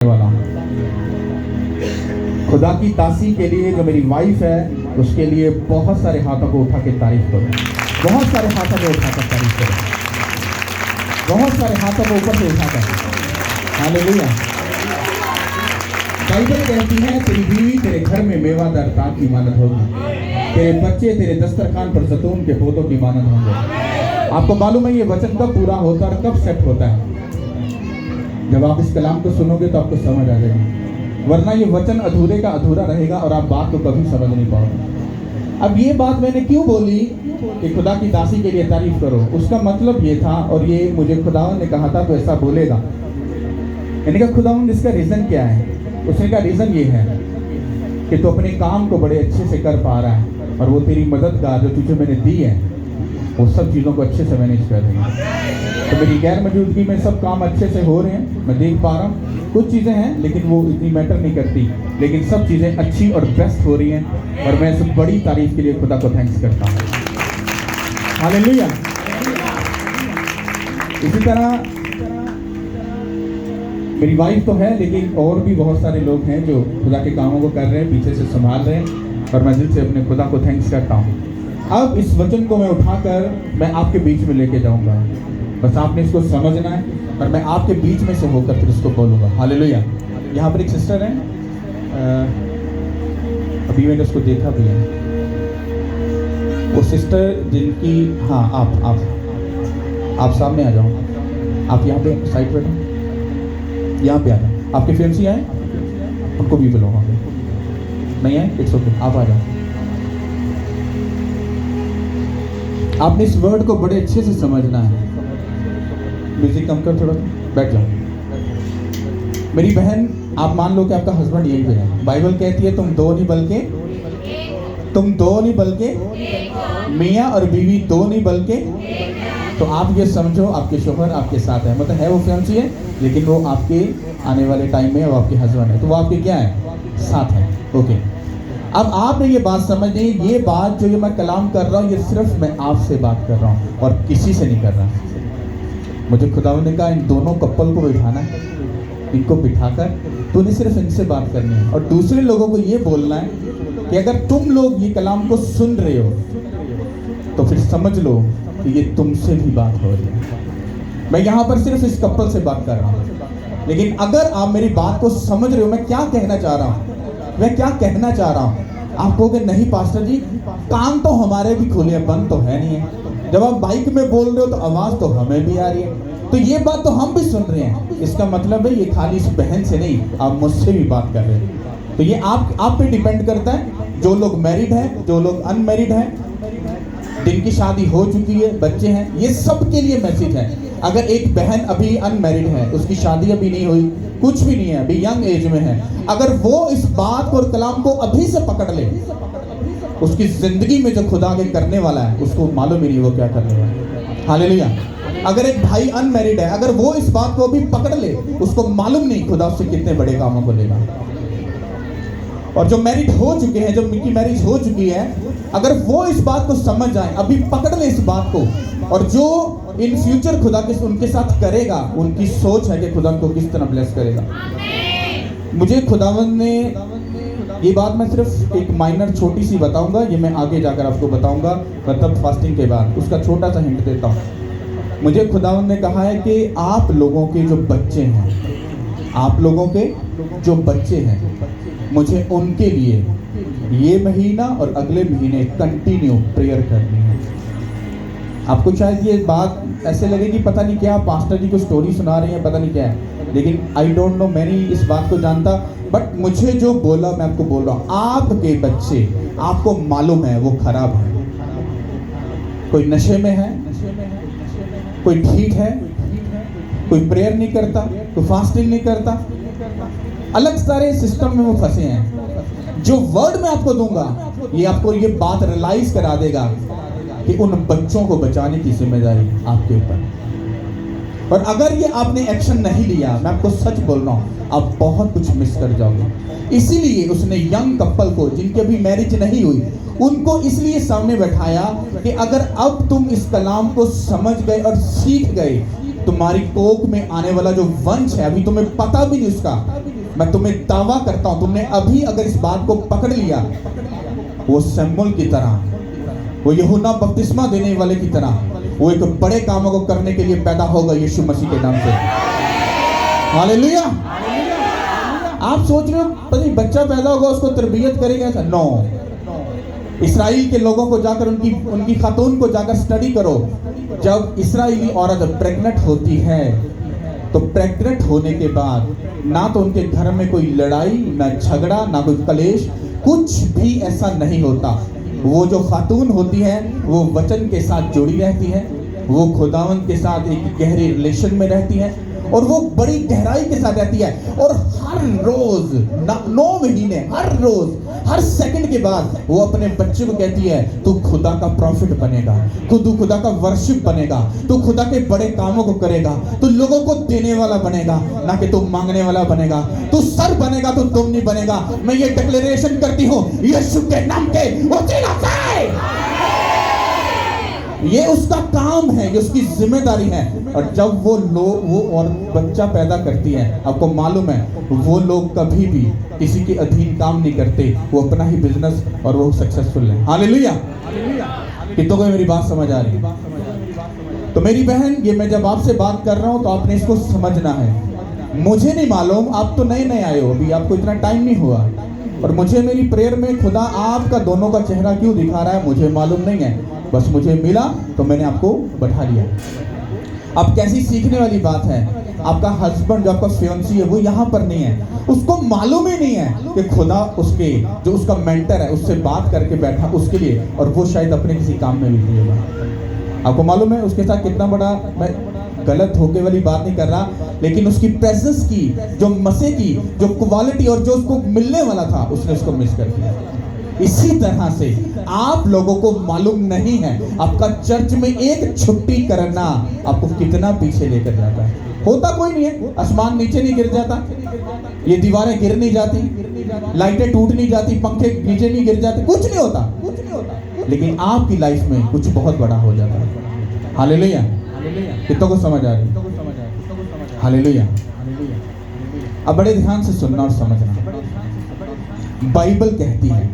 वाला हूं। खुदा की तासी के लिए जो मेरी वाइफ है उसके लिए बहुत सारे हाथों को उठा के तारीफ करो, बहुत सारे हाथों को उठाकर तारीफ करो, बहुत सारे हाथों को ऊपर से उठाकर। हालेलुया। बाइबल कहती है तेरी बीवी तेरे घर में मेवादार ताक की मानद होगी, तेरे बच्चे तेरे दस्तरखान पर जैतून के पौधों की मानद होंगे। आपको मालूम है ये वचन कब पूरा होता है और कब सेट होता है? जब आप इस कलाम को सुनोगे तो आपको समझ आ जाएगी, वरना ये वचन अधूरे का अधूरा रहेगा और आप बात को कभी समझ नहीं पाओगे। अब ये बात मैंने क्यों बोली कि खुदा की दासी के लिए तारीफ करो, उसका मतलब ये था, और ये मुझे खुदावन ने कहा था तो ऐसा बोलेगा। मैंने कहा खुदावन इसका रीज़न क्या है? उसने कहा रीज़न ये है कि तू अपने काम को बड़े अच्छे से कर पा रहा है और वो तेरी मददगार जो तुझे मैंने दी है वो सब चीज़ों को अच्छे से मैनेज कर रही है। तो मेरी गैर मौजूदगी में सब काम अच्छे से हो रहे हैं, मैं देख पा रहा हूँ। कुछ चीज़ें हैं लेकिन वो इतनी मैटर नहीं करती, लेकिन सब चीज़ें अच्छी और बेस्ट हो रही हैं और मैं इस बड़ी तारीफ के लिए खुदा को थैंक्स करता हूँ। हालेलुया। इसी तरह मेरी वाइफ तो है लेकिन और भी बहुत सारे लोग हैं जो खुदा के कामों को कर रहे हैं, पीछे से संभाल रहे हैं, और मैं दिल से अपने खुदा को थैंक्स करता हूँ। अब इस वचन को मैं उठाकर मैं आपके बीच में लेके जाऊंगा, बस आपने इसको समझना है और मैं आपके बीच में से होकर फिर इसको बोलूँगा। हालेलुया। यहाँ पर एक सिस्टर है, अभी मैंने उसको देखा भी है, वो सिस्टर जिनकी, हाँ आप सामने आ जाओ, आप यहाँ पे साइड पे, यहाँ पे आ जाओ। आपके फियांसी आए, उनको भी बुलाओ। नहीं आए, इट्स ओके, आप आ जाओ। आपने इस वर्ड को बड़े अच्छे से समझना है। म्यूजिक कम कर, थोड़ा बैठ जाओ। मेरी बहन, आप मान लो कि आपका हस्बैंड यहीं पे है। बाइबल कहती है तुम दो नहीं बल्कि मियाँ और बीवी दो नहीं बल्कि, तो आप ये समझो आपके शोहर आपके साथ है, मतलब है वो फियांसी है लेकिन वो आपके आने वाले टाइम में वो आपके हस्बैंड है, तो वो आपके क्या है? साथ है। ओके। अब आपने ये बात समझनी, ये बात जो ये मैं कलाम कर रहा हूँ ये सिर्फ मैं आपसे बात कर रहा हूँ और किसी से नहीं कर रहा। मुझे खुदावंद ने कहा इन दोनों कपल को बिठाना है, इनको बिठाकर तूने सिर्फ इनसे बात करनी है और दूसरे लोगों को ये बोलना है कि अगर तुम लोग ये कलाम को सुन रहे हो तो फिर समझ लो कि ये तुमसे भी बात हो रही है। मैं यहाँ पर सिर्फ इस कपल से बात कर रहा हूँ, लेकिन अगर आप मेरी बात को समझ रहे हो मैं क्या कहना चाह रहा हूँ, आप कहोगे नहीं पास्टर जी कान तो हमारे भी खुले हैं, बंद तो है नहीं है। जब आप बाइक में बोल रहे हो तो आवाज़ तो हमें भी आ रही है, तो ये बात तो हम भी सुन रहे हैं। इसका मतलब है ये खाली इस बहन से नहीं, आप मुझसे भी बात कर रहे हैं। तो ये आप पे डिपेंड करता है। जो लोग मैरिड हैं, जो लोग अनमैरिड हैं, जिनकी शादी हो चुकी है, बच्चे हैं, ये सब के लिए मैसेज है। अगर एक बहन अभी अनमैरिड है, उसकी शादी अभी नहीं हुई, कुछ भी नहीं है, अभी यंग एज में है, अगर वो इस बात और कलाम को अभी से पकड़ ले, उसकी जिंदगी में जो खुदा के करने वाला है उसको मालूम ही नहीं वो क्या करने वाला है। हालेलुया। अगर एक भाई अनमैरिड है, अगर वो इस बात को अभी पकड़ ले, उसको मालूम नहीं खुदा उससे कितने बड़े कामों को लेगा। और जो मैरिड हो चुके हैं, जो उनकी मैरिज हो चुकी है, अगर वो इस बात को समझ जाए, अभी पकड़ ले इस बात को, और जो इन फ्यूचर खुदा के उनके साथ करेगा, उनकी सोच है कि खुदा उनको किस तरह ब्लेस करेगा। मुझे खुदावंद ने ये बात, मैं सिर्फ एक माइनर छोटी सी बताऊंगा, ये मैं आगे जाकर आपको बताऊंगा, मतलब फास्टिंग के बाद उसका छोटा सा हिंट देता हूँ। मुझे खुदावंद ने कहा है कि आप लोगों के जो बच्चे हैं, मुझे उनके लिए ये महीना और अगले महीने कंटिन्यू प्रेयर करनी है। आपको शायद ये बात ऐसे लगे कि पता नहीं क्या पास्टर जी को स्टोरी सुना रहे हैं, पता नहीं क्या है, लेकिन आई डोंट नो, मैं नहीं इस बात को जानता, बट मुझे जो बोला मैं आपको बोल रहा हूँ। आपके बच्चे, आपको मालूम है वो खराब है, कोई नशे में है, कोई ठीक है, कोई प्रेयर नहीं करता, कोई फास्टिंग नहीं करता, अलग सारे सिस्टम में वो फंसे हैं। जो वर्ड मैं आपको दूंगा ये आपको ये बात रियलाइज करा देगा कि उन बच्चों को बचाने की जिम्मेदारी आपके ऊपर। और अगर ये आपने एक्शन नहीं लिया, मैं आपको सच बोल रहा हूँ, आप बहुत कुछ मिस कर जाओगे। इसीलिए उसने यंग कपल को, जिनकी अभी मैरिज नहीं हुई, उनको इसलिए सामने बैठाया कि अगर अब तुम इस कलाम को समझ गए और सीख गए, तुम्हारी कोख में आने वाला जो वंश है, अभी तुम्हें पता भी नहीं उसका, मैं तुम्हें दावा करता हूं, तुमने अभी अगर इस बात को पकड़ लिया, वो शमूएल की तरह, वो यूहन्ना बपतिस्मा देने वाले की तरह, वो एक बड़े कामों को करने के लिए पैदा होगा यीशु मसीह के नाम से। हालेलुया। आप सोच रहे हो पता बच्चा पैदा होगा उसको तरबियत करेगा ऐसा? नो। इस्राएल के लोगों को जाकर उनकी खातून को जाकर स्टडी करो। जब इस्राएली औरत प्रेग्नेंट होती है तो प्रेग्नेंट होने के बाद ना तो उनके घर में कोई लड़ाई, ना झगड़ा, ना कोई कलेश, कुछ भी ऐसा नहीं होता। वो जो खातून होती है वो वचन के साथ जुड़ी रहती है, वो खुदावंद के साथ एक गहरे रिलेशन में रहती है और वो बड़ी गहराई के साथ रहती है। और हर रोज 9 महीने, हर रोज, हर सेकंड के बाद वो अपने बच्चे को कहती है तू खुदा का प्रॉफिट बनेगा, तू खुदा का वर्शिप बनेगा, तू खुदा के बड़े कामों को करेगा, तू लोगों को देने वाला बनेगा, ना कि तू मांगने वाला बनेगा, तू सर बनेगा, तू तुम नहीं बनेगा। मैं ये डिक्लेरेशन करती हूँ यीशु के नाम के, ये उसका काम है, ये उसकी जिम्मेदारी है। और जब वो और बच्चा पैदा करती है, आपको मालूम है वो लोग कभी भी किसी के अधीन काम नहीं करते, वो अपना ही बिजनेस और वो सक्सेसफुल है। हालेलुया। कितनों को मेरी बात समझ आ रही है? तो मेरी बहन, ये मैं जब आपसे बात कर रहा हूं तो आपने इसको समझना है। मुझे नहीं मालूम, आप तो नए नए आए हो, अभी आपको इतना टाइम नहीं हुआ, और मुझे मेरी प्रेयर में खुदा आपका दोनों का चेहरा क्यों दिखा रहा है मुझे मालूम नहीं है, बस मुझे मिला तो मैंने आपको बैठा लिया। अब कैसी सीखने वाली बात है, आपका हस्बैंड जो आपका फियांसी है वो यहाँ पर नहीं है, उसको मालूम ही नहीं है कि खुदा उसके जो उसका मेंटर है उससे बात करके बैठा उसके लिए, और वो शायद अपने किसी काम में बिजी होगा। आपको मालूम है उसके साथ कितना बड़ा, मैं गलत होके वाली बात नहीं कर रहा, लेकिन उसकी प्रेजेंस की जो मसे की जो क्वालिटी और जो उसको मिलने वाला था उसने उसको मिस कर दिया। इसी तरह से आप लोगों को मालूम नहीं है आपका चर्च में एक छुट्टी करना आपको कितना पीछे लेकर जाता है। होता कोई नहीं है, आसमान नीचे नहीं गिर जाता, ये दीवारें गिर नहीं जाती, लाइटें टूट नहीं जाती, पंखे नीचे नहीं गिर जाते, कुछ नहीं होता, लेकिन आपकी लाइफ में कुछ बहुत बड़ा हो जाता है। हालेलुया। कितनों को समझ आ रही? हालेलुया। अब बड़े ध्यान से सुनना और समझना। बाइबल कहती है,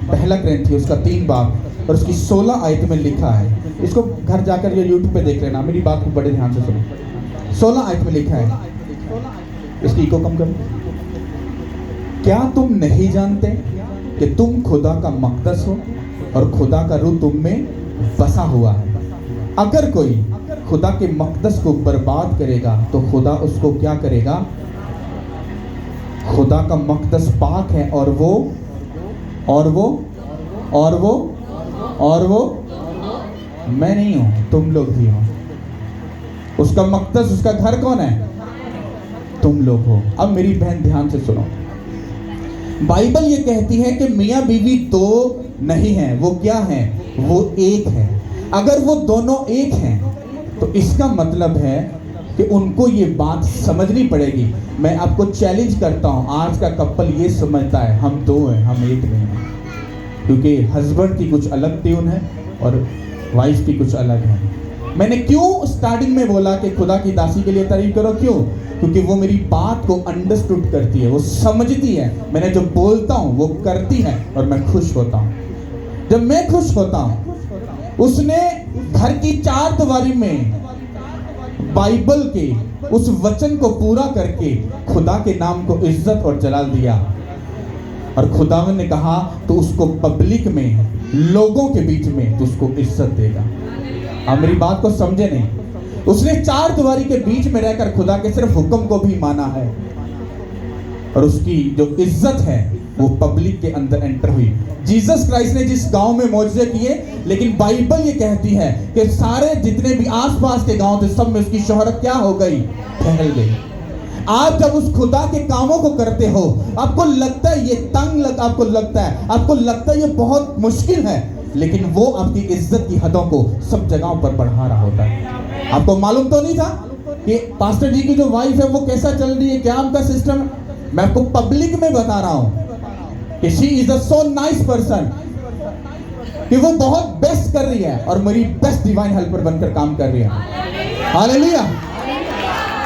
पहला कुरिन्थियों उसका 3 बाब और उसकी 16 आयत में लिखा है, इसको घर जाकर ये यूट्यूब पे देख लेना, मेरी बात को बड़े ध्यान से सुनो। 16 आयत में लिखा है, इसकी इको कम करो। क्या तुम नहीं जानते कि तुम खुदा का मकदस हो और खुदा का रूह तुम में बसा हुआ है? अगर कोई खुदा के मकदस को बर्बाद करेगा तो खुदा उसको क्या करेगा? खुदा का मकदस पाक है और वो मैं नहीं हूं, तुम लोग भी हो। उसका मकदस, उसका घर कौन है? तुम लोग हो। अब मेरी बहन ध्यान से सुनो, बाइबल ये कहती है कि मियां बीवी 2 नहीं है, वो क्या है? वो एक है। अगर वो दोनों एक हैं तो इसका मतलब है कि उनको ये बात समझनी पड़ेगी। मैं आपको चैलेंज करता हूं, आज का कपल ये समझता है हम 2 हैं, हम एक नहीं हैं, क्योंकि हस्बैंड की कुछ अलग ट्यून है और वाइफ की कुछ अलग है। मैंने क्यों स्टार्टिंग में बोला कि खुदा की दासी के लिए तारीफ करो? क्यों? क्योंकि वो मेरी बात को अंडरस्टूड करती है, वो समझती है, मैंने जो बोलता हूं वो करती है और मैं खुश होता हूं। जब मैं खुश होता हूं, उसने घर की 4 दीवारी में बाइबल के उस वचन को पूरा करके खुदा के नाम को इज्जत और जलाल दिया, और खुदावन ने कहा तो उसको पब्लिक में, लोगों के बीच में तो उसको इज्जत देगा। आप मेरी बात को समझे नहीं? उसने 4 दीवारी के बीच में रहकर खुदा के सिर्फ हुक्म को भी माना है, और उसकी जो इज्जत है वो पब्लिक के अंदर एंटर हुई। जीसस क्राइस्ट ने जिस गांव में मौजूद किए, लेकिन बाइबल ये कहती है कि सारे जितने भी आसपास के गांव थे सब में उसकी शोहरत क्या हो गई? फैल गई। आप जब उस खुदा के कामों को करते हो, आपको लगता है ये आपको लगता है ये बहुत मुश्किल है, लेकिन वो आपकी इज्जत की हदों को सब जगहों पर बढ़ा रहा होता है। आपको मालूम तो नहीं था कि पास्टर जी की जो वाइफ है वो कैसा चल रही है, क्या उनका सिस्टम है? मैं आपको पब्लिक में बता रहा हूं कि she is a so nice person, कि वो बहुत बेस्ट कर रही है और मेरी बेस्ट डिवाइन हेल्पर बनकर काम कर रही है। हालेलुया।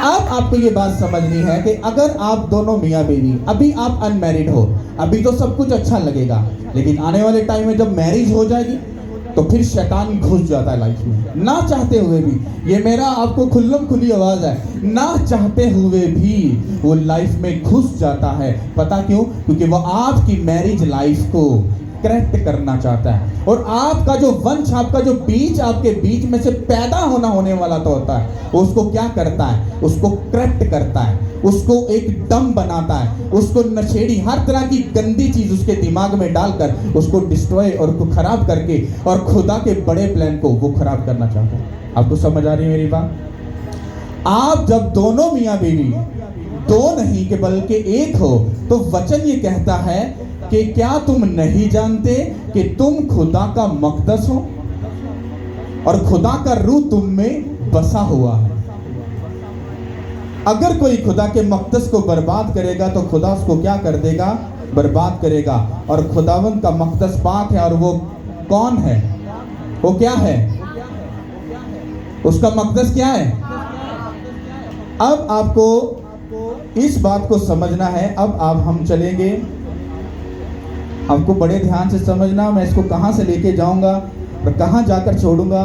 अब आपको ये बात समझनी है कि अगर आप दोनों मियाँ बीवी, अभी आप अनमैरिड हो, अभी तो सब कुछ अच्छा लगेगा, लेकिन आने वाले टाइम में जब मैरिज हो जाएगी तो फिर शैतान घुस जाता है लाइफ में, ना चाहते हुए भी। ये मेरा आपको खुल्लम खुली आवाज़ है, ना चाहते हुए भी वो लाइफ में घुस जाता है। पता क्यों? क्योंकि वो आपकी मैरिज लाइफ को करेक्ट करना चाहता है, और आपका जो वंश, आपका जो बीज आपके बीच में से पैदा होने वाला तो होता है, उसको क्या करता है? उसको करेक्ट करता है, उसको एक दम बनाता है, उसको नशेड़ी हर तरह की गंदी चीज उसके दिमाग में डालकर उसको डिस्ट्रॉय और उसको खराब करके और खुदा के बड़े प्लान को वो खराब करना चाहता है। आपको समझ आ रही है मेरी बात? आप जब दोनों मियाँ बीवी, दो नहीं कि बल्कि एक हो, तो वचन ये कहता है कि क्या तुम नहीं जानते कि तुम खुदा का मकदस हो और खुदा का रूह तुम में बसा हुआ है। अगर कोई खुदा के मकदस को बर्बाद करेगा तो खुदा उसको क्या कर देगा? बर्बाद करेगा। और खुदावंद का मकदस पाक है, और वो कौन है? वो क्या है? उसका मकदस क्या है? अब आपको इस बात को समझना है। अब आप हम चलेंगे, आपको बड़े ध्यान से समझना, मैं इसको कहां से लेके जाऊंगा और कहां जाकर छोड़ूंगा,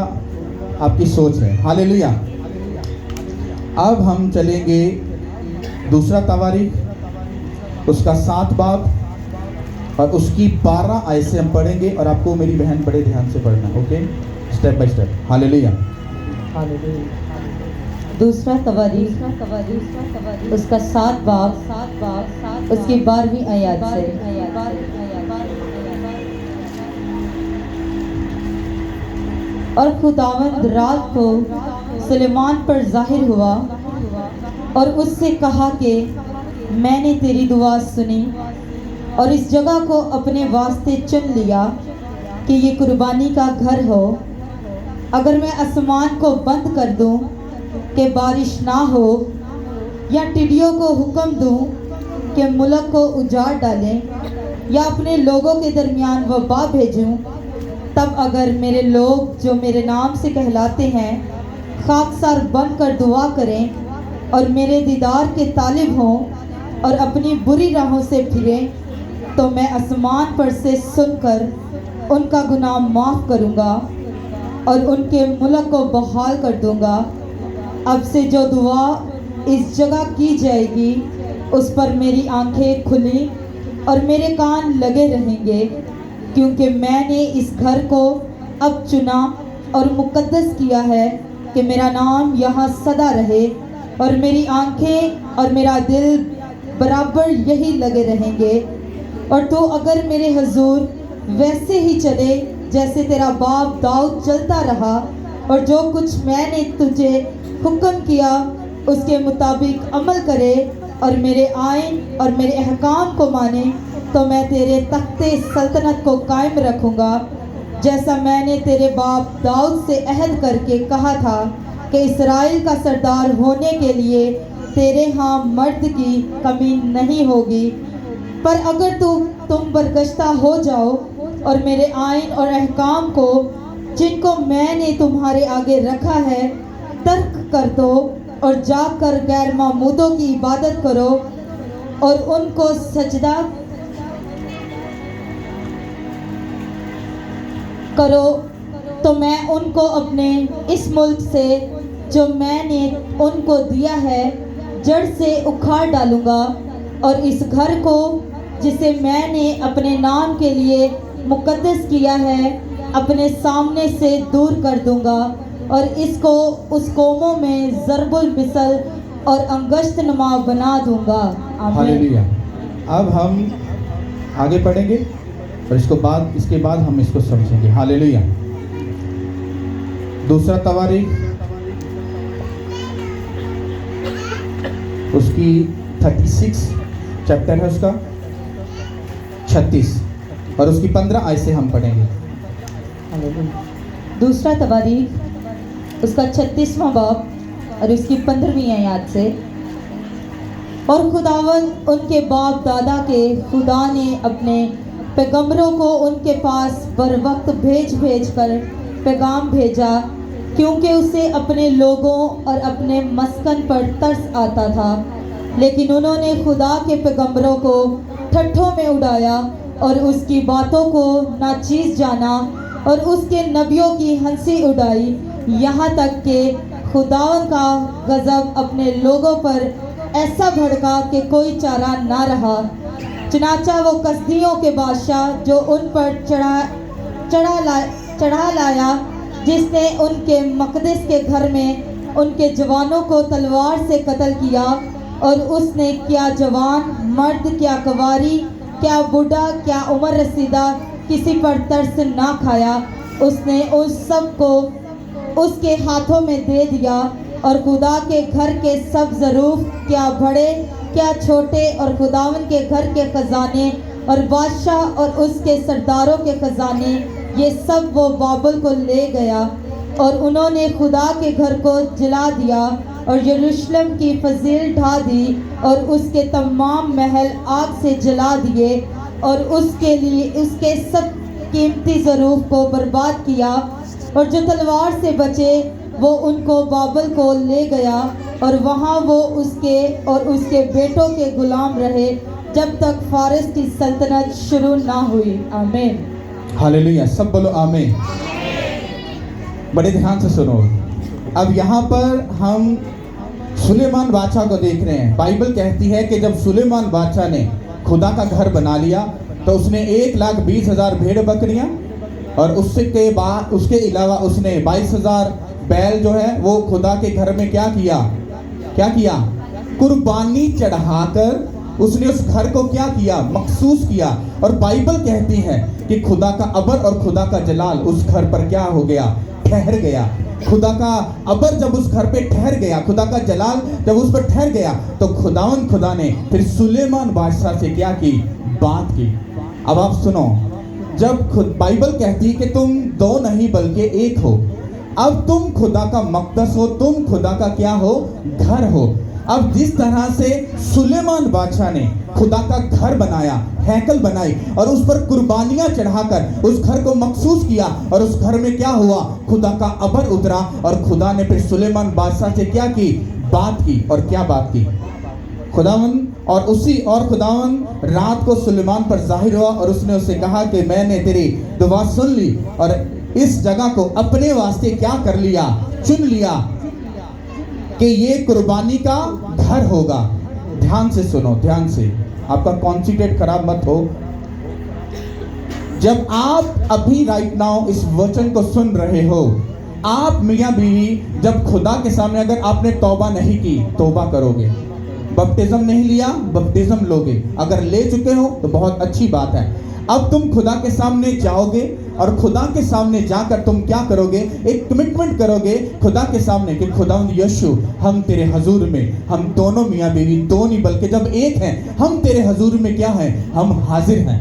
आपकी सोच है। हालेलुया। अब हम चलेंगे दूसरा तवारीख, उसका 7 बाब और उसकी 12 आयत से हम पढ़ेंगे, और आपको मेरी बहन बड़े ध्यान से पढ़ना, okay, step by step. Hallelujah. दूसरा तवारीख उसका 7 बाब उसकी 12वीं आयत से। और खुदावंद रात को सुलेमान पर जाहिर हुआ और उससे कहा कि मैंने तेरी दुआ सुनी और इस जगह को अपने वास्ते चुन लिया कि ये कुर्बानी का घर हो। अगर मैं आसमान को बंद कर दूं कि बारिश ना हो, या टिड्डियों को हुक्म दूं कि मुल्क को उजाड़ डालें, या अपने लोगों के दरमियान वबा भेजूं, तब अगर मेरे लोग जो मेरे नाम से कहलाते हैं खाकसार बनकर दुआ करें और मेरे दीदार के तालिब हों और अपनी बुरी राहों से फिरें, तो मैं आसमान पर से सुनकर उनका गुनाह माफ़ करूँगा और उनके मुल्क को बहाल कर दूँगा। अब से जो दुआ इस जगह की जाएगी उस पर मेरी आंखें खुली और मेरे कान लगे रहेंगे, क्योंकि मैंने इस घर को अब चुना और मुकद्दस किया है कि मेरा नाम यहाँ सदा रहे, और मेरी आंखें और मेरा दिल बराबर यही लगे रहेंगे। और तो अगर मेरे हुजूर वैसे ही चले जैसे तेरा बाप दाऊद चलता रहा, और जो कुछ मैंने तुझे हुक्म किया उसके मुताबिक अमल करे और मेरे आइन और मेरे अहकाम को माने, तो मैं तेरे तख्ते सल्तनत को कायम रखूँगा, जैसा मैंने तेरे बाप दाऊद से अहद करके कहा था कि इसराइल का सरदार होने के लिए तेरे यहाँ मर्द की कमी नहीं होगी। पर अगर तुम बरगश्ता हो जाओ और मेरे आइन और अहकाम को जिनको मैंने तुम्हारे आगे रखा है तर्क कर दो और जाकर गैर मामूदों की इबादत करो और उनको सजदा करो, तो मैं उनको अपने इस मुल्क से जो मैंने उनको दिया है जड़ से उखाड़ डालूंगा, और इस घर को जिसे मैंने अपने नाम के लिए मुकद्दस किया है अपने सामने से दूर कर दूंगा, और इसको उस कौमों में ज़रबुल मिसल और अंगश्त नुमा बना दूंगा। हालेलुया। अब हम आगे पढ़ेंगे और इसके बाद हम इसको समझेंगे। हालेलुया। दूसरा तवारीख उसकी 36 चैप्टर है, उसका 36 और उसकी 15 आयत से हम पढ़ेंगे। दूसरा तवारीख उसका 36वां बाब और उसकी 15वीं आयत से। और खुदावंद उनके बाप दादा के खुदा ने अपने पैगंबरों को उनके पास बर वक्त भेज कर पैगाम भेजा क्योंकि उसे अपने लोगों और अपने मस्कन पर तरस आता था। लेकिन उन्होंने खुदा के पैगंबरों को ठट्ठों में उड़ाया और उसकी बातों को नाचीज जाना और उसके नबियों की हंसी उड़ाई, यहाँ तक कि खुदावन का गज़ब अपने लोगों पर ऐसा भड़का कि कोई चारा ना रहा। चनाचा वो कसदियों के बादशाह जो उन पर चढ़ा लाया, जिसने उनके मकदस के घर में उनके जवानों को तलवार से कत्ल किया, और उसने क्या जवान मर्द, क्या कुंवारी, क्या बूढ़ा, क्या उम्र रसीदा किसी पर तरस ना खाया। उसने उस सब को उसके हाथों में दे दिया, और खुदा के घर के सब ज़रूफ, क्या बड़े क्या छोटे, और खुदावन के घर के खजाने और बादशाह और उसके सरदारों के खजाने, ये सब वो बाबुल को ले गया। और उन्होंने खुदा के घर को जला दिया और यरूशलेम की फजील ढा दी, और उसके तमाम महल आग से जला दिए, और उसके लिए उसके सब कीमती ज़रूफ को बर्बाद किया। और जो तलवार से बचे वो उनको बाबल को ले गया, और वहाँ वो उसके और उसके बेटों के गुलाम रहे जब तक फारस की सल्तनत शुरू ना हुई। आमीन। हालेलुया, सब बोलो आमीन। बड़े ध्यान से सुनो। अब यहाँ पर हम सुलेमान बादशाह को देख रहे हैं। बाइबल कहती है कि जब सुलेमान बादशाह ने खुदा का घर बना लिया तो उसने 1,20,000 भेड़ बकरियां, और उसके अलावा उसने 22,000 बैल जो है वो खुदा के घर में क्या किया, कुर्बानी चढ़ाकर उसने उस घर को क्या किया, मखसूस किया। और बाइबल कहती है कि खुदा का अबर और खुदा का जलाल उस घर पर क्या हो गया, ठहर गया। खुदा का अबर जब उस घर पे ठहर गया, खुदा का जलाल जब उस पर ठहर गया, तो खुदा ने फिर सुलेमान बादशाह से क्या की, बात की। अब आप सुनो, जब खुद बाइबल कहती है कि तुम दो नहीं बल्कि एक हो। अब तुम खुदा का मकदस हो, तुम खुदा का क्या हो, घर हो। अब जिस तरह से सुलेमान बादशाह ने खुदा का घर बनाया, हैकल बनाई, और उस पर कुर्बानियां चढ़ाकर उस घर को मखसूस किया, और उस घर में क्या हुआ, खुदा का अबर उतरा, और खुदा ने फिर सुलेमान बादशाह से क्या की, बात की। और क्या बात की, खुदावन रात को सुलेमान पर जाहिर हुआ, और उसने उससे कहा कि मैंने तेरी दुआ सुन ली और इस जगह को अपने वास्ते क्या कर लिया, चुन लिया कि ये कुर्बानी का घर होगा। ध्यान से सुनो, ध्यान से, आपका कॉन्सेंट्रेट खराब मत हो। जब आप अभी राइट नाउ इस वचन को सुन रहे हो, आप मियां बीवी जब खुदा के सामने अगर आपने तौबा नहीं की, तौबा करोगे, बपटिज्म नहीं लिया, बपटिज्म लोगे, अगर ले चुके हो तो बहुत अच्छी बात है। अब तुम खुदा के सामने जाओगे, और खुदा के सामने जाकर तुम क्या करोगे, एक कमिटमेंट करोगे खुदा के सामने कि खुदावंद यीशु, हम तेरे हजूर में, हम दोनों मियां बीवी, दो नहीं बल्कि जब एक हैं, हम तेरे हजूर में क्या हैं, हम हाजिर हैं।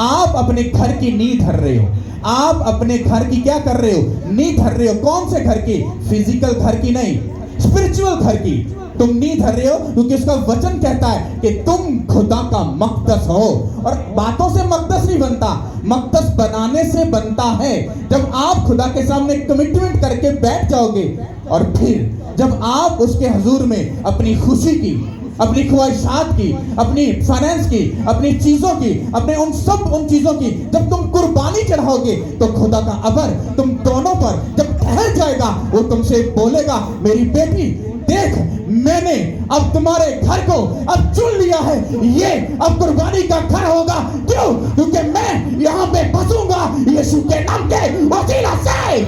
आप अपने घर की नींव धर रहे हो, आप अपने घर की क्या कर रहे हो, नींव धर रहे हो। कौन से घर की, फिजिकल घर की नहीं, स्पिरिचुअल घर की तुम नींव धर रहे हो, क्योंकि उसका वचन कहता है कि तुम खुदा का मकदस हो। और बातों से मकदस नहीं बनता, मकदस बनाने से बनता है। जब आप खुदा के सामने कमिटमेंट करके बैठ जाओगे, और फिर जब आप उसके हुजूर में अपनी खुशी की, अपनी ख्वाहिशात की, अपनी फाइनेंस की, अपनी चीजों की, अपने उन चीजों की जब तुम कुर्बानी चढ़ाओगे, तो खुदा का अबर तुम दोनों पर जब ठहर जाएगा, वो तुमसे बोलेगा, मेरी बेटी देख, मैंने अब तुम्हारे घर को अब चुन लिया है, ये अब कुर्बानी का घर होगा। क्यों? क्योंकि मैं यहाँ पे बसूंगा यीशु के नाम के वसीला से।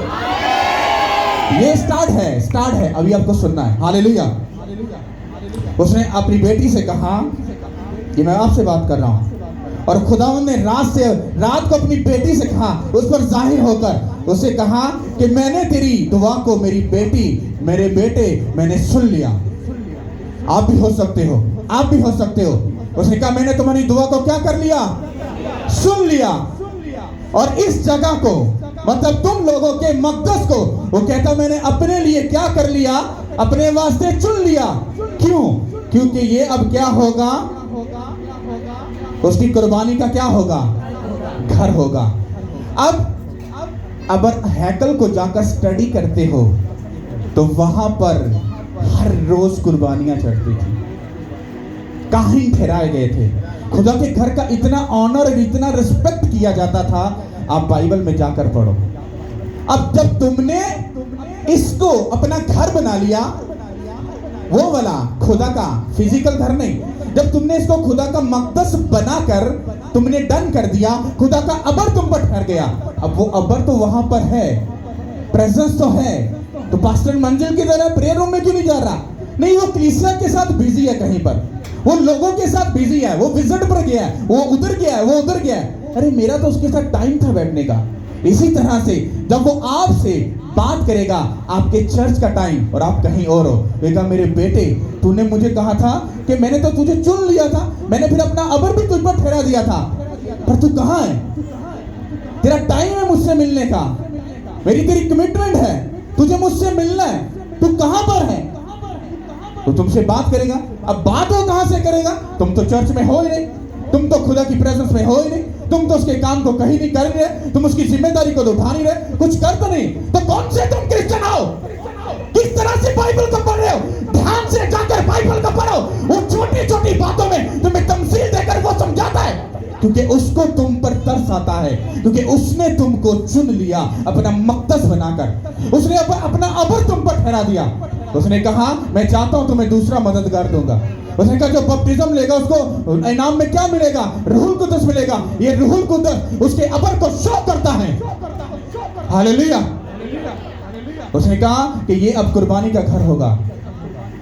ये स्टार्ट है, अभी आपको सुनना है। हालेलुया। उसने अपनी बेटी से कहा कि मैं आपसे बात कर रहा हूँ, और खुदावंद ने रात को अपनी बेटी से कहा, उस पर जाहिर होकर उसे कहा कि मैंने तेरी दुआ को, मेरी बेटी, मेरे बेटे, मैंने सुन लिया। आप भी हो सकते हो, आप भी हो सकते हो। उसने कहा मैंने तुम्हारी दुआ को क्या कर लिया, सुन लिया। और इस जगह को, मतलब तुम लोगों के मकदस को, वो कहता मैंने अपने लिए क्या कर लिया, अपने वास्ते चुन लिया। क्यों? क्योंकि ये अब क्या होगा, उसकी कुर्बानी का क्या होगा, घर होगा। अब हैकल को जाकर स्टडी करते हो, तो वहां पर हर रोज कुर्बानियां चढ़ती थी, काहिन ठहराए गए थे। खुदा के घर का इतना ऑनर और इतना रिस्पेक्ट किया जाता था। आप बाइबल में जाकर पढ़ो। अब जब तुमने इसको अपना घर बना लिया, वो वाला खुदा का फिजिकल घर नहीं, जब तुमने इसको खुदा का मकदस बनाकर तुमने डन कर दिया, खुदा का अबर तुम पर ठहर गया। अब वो अबर तो वहां पर है, प्रेजेंस तो है, तो पास्टर मंजिल की तरह प्रेयर रूम में क्यों नहीं जा रहा? नहीं, वो कलीसिया के साथ बिजी है, कहीं पर वो लोगों के साथ बिजी है, वो विजिट पर गया है, वो उधर गया है, वो उधर गया है। अरे मेरा तो उसके साथ टाइम था बैठने का। इसी तरह से जब वो आपसे बात करेगा, आपके चर्च का टाइम और आप कहीं और हो, कहेगा मेरे बेटे तूने मुझे कहा था कि मैंने तो तुझे चुन लिया था, मैंने फिर अपना अबर भी तुझ पर ठहरा दिया था, पर तू कहाँ है? तेरा टाइम है मुझसे मिलने का, मेरी तेरी कमिटमेंट है, तुझे मुझसे मिलना है, तू कहां पर है? तो तुमसे बात करेगा। अब बात वो कहां से करेगा? तुम तो चर्च में हो ही नहीं, तुम तो खुदा की प्रेजेंस में हो ही नहीं, तुम तो उसके काम को कहीं नहीं कर रहे, तुम उसकी जिम्मेदारी को तो उठा नहीं रहे, कुछ कर तो नहीं, तो कौन से तुम क्रिश्चियन हो? किस तरह से बाइबल को पढ़ रहे हो? ध्यान से जाकर बाइबल को पढ़ो। वो छोटी छोटी बातों में तुम्हें तमसील देकर वो समझाता है, क्योंकि उसको तुम पर तरस आता है, क्योंकि उसने तुमको चुन लिया अपना मकदस बनाकर, उसने अपना अबर तुम पर ठहरा दिया। उसने कहा मैं चाहता हूं तुम्हें दूसरा मददगार दूंगा। उसने कहा जो बपटिज्म लेगा उसको इनाम में क्या मिलेगा? रूहुल कुद्दस मिलेगा। ये रूहुल कुद्दस उसके अबर को शो करता है। हालेलुया। उसने कहा कि ये अब कुर्बानी का घर होगा।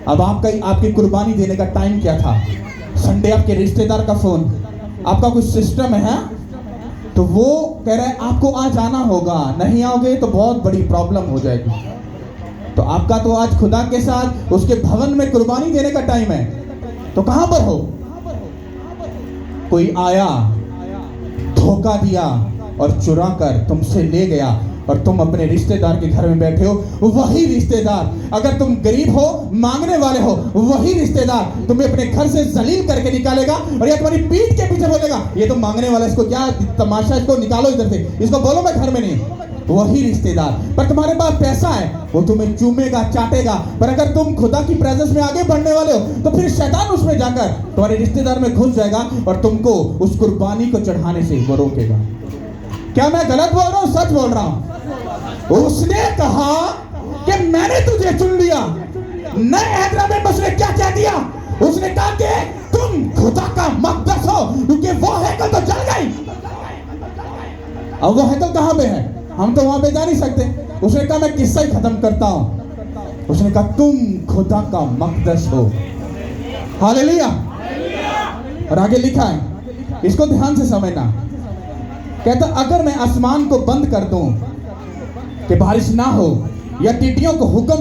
अब आपकी कुर्बानी देने का टाइम क्या था? संडे आपके रिश्तेदार का फोन, आपका कुछ सिस्टम है तो वो कह रहा है आपको आज आना होगा, नहीं आओगे तो बहुत बड़ी प्रॉब्लम हो जाएगी। तो आपका तो आज खुदा के साथ उसके भवन में कुर्बानी देने का टाइम है, तो कहां पर हो? कोई आया, धोखा दिया और चुरा कर तुमसे ले गया और तुम अपने रिश्तेदार के घर में बैठे हो। वही रिश्तेदार, अगर तुम गरीब हो, मांगने वाले हो, वही रिश्तेदार तुम्हें अपने घर से जलील करके निकालेगा और या तुम्हारी पीठ के पीछे बोलेगा ये तो मांगने वाला, इसको क्या तमाशा, इसको निकालो इधर से, इसको बोलो मैं घर में नहीं। वही रिश्तेदार, पर तुम्हारे पास पैसा है, वो तुम्हें चूमेगा, चाटेगा। पर अगर तुम खुदा की प्रेजेंस में आगे बढ़ने वाले हो तो फिर शैतान उसमें जाकर तुम्हारे रिश्तेदार में घुस जाएगा और तुमको उस कुर्बानी को चढ़ाने से वो रोकेगा। क्या मैं गलत बोल रहा हूं? सच बोल रहा हूं। उसने कहा कि मैंने तुझे चुन लिया। नए हैदराबाद में उसने क्या क्या दिया? उसने कहा कि तुम खुदा का मकदस हो, क्योंकि वो हैकल तो जल गई। अब वो हैकल कहां पे है? हम तो वहां पे जा नहीं सकते। उसने कहा मैं किस्सा ही खत्म करता हूं। उसने कहा तुम खुदा का मकदस हो। हालेलुया। और आगे लिखा है, इसको ध्यान से समझना। कहता अगर मैं आसमान को बंद कर दूं कि बारिश ना हो, या टिड्डियों को हुक्म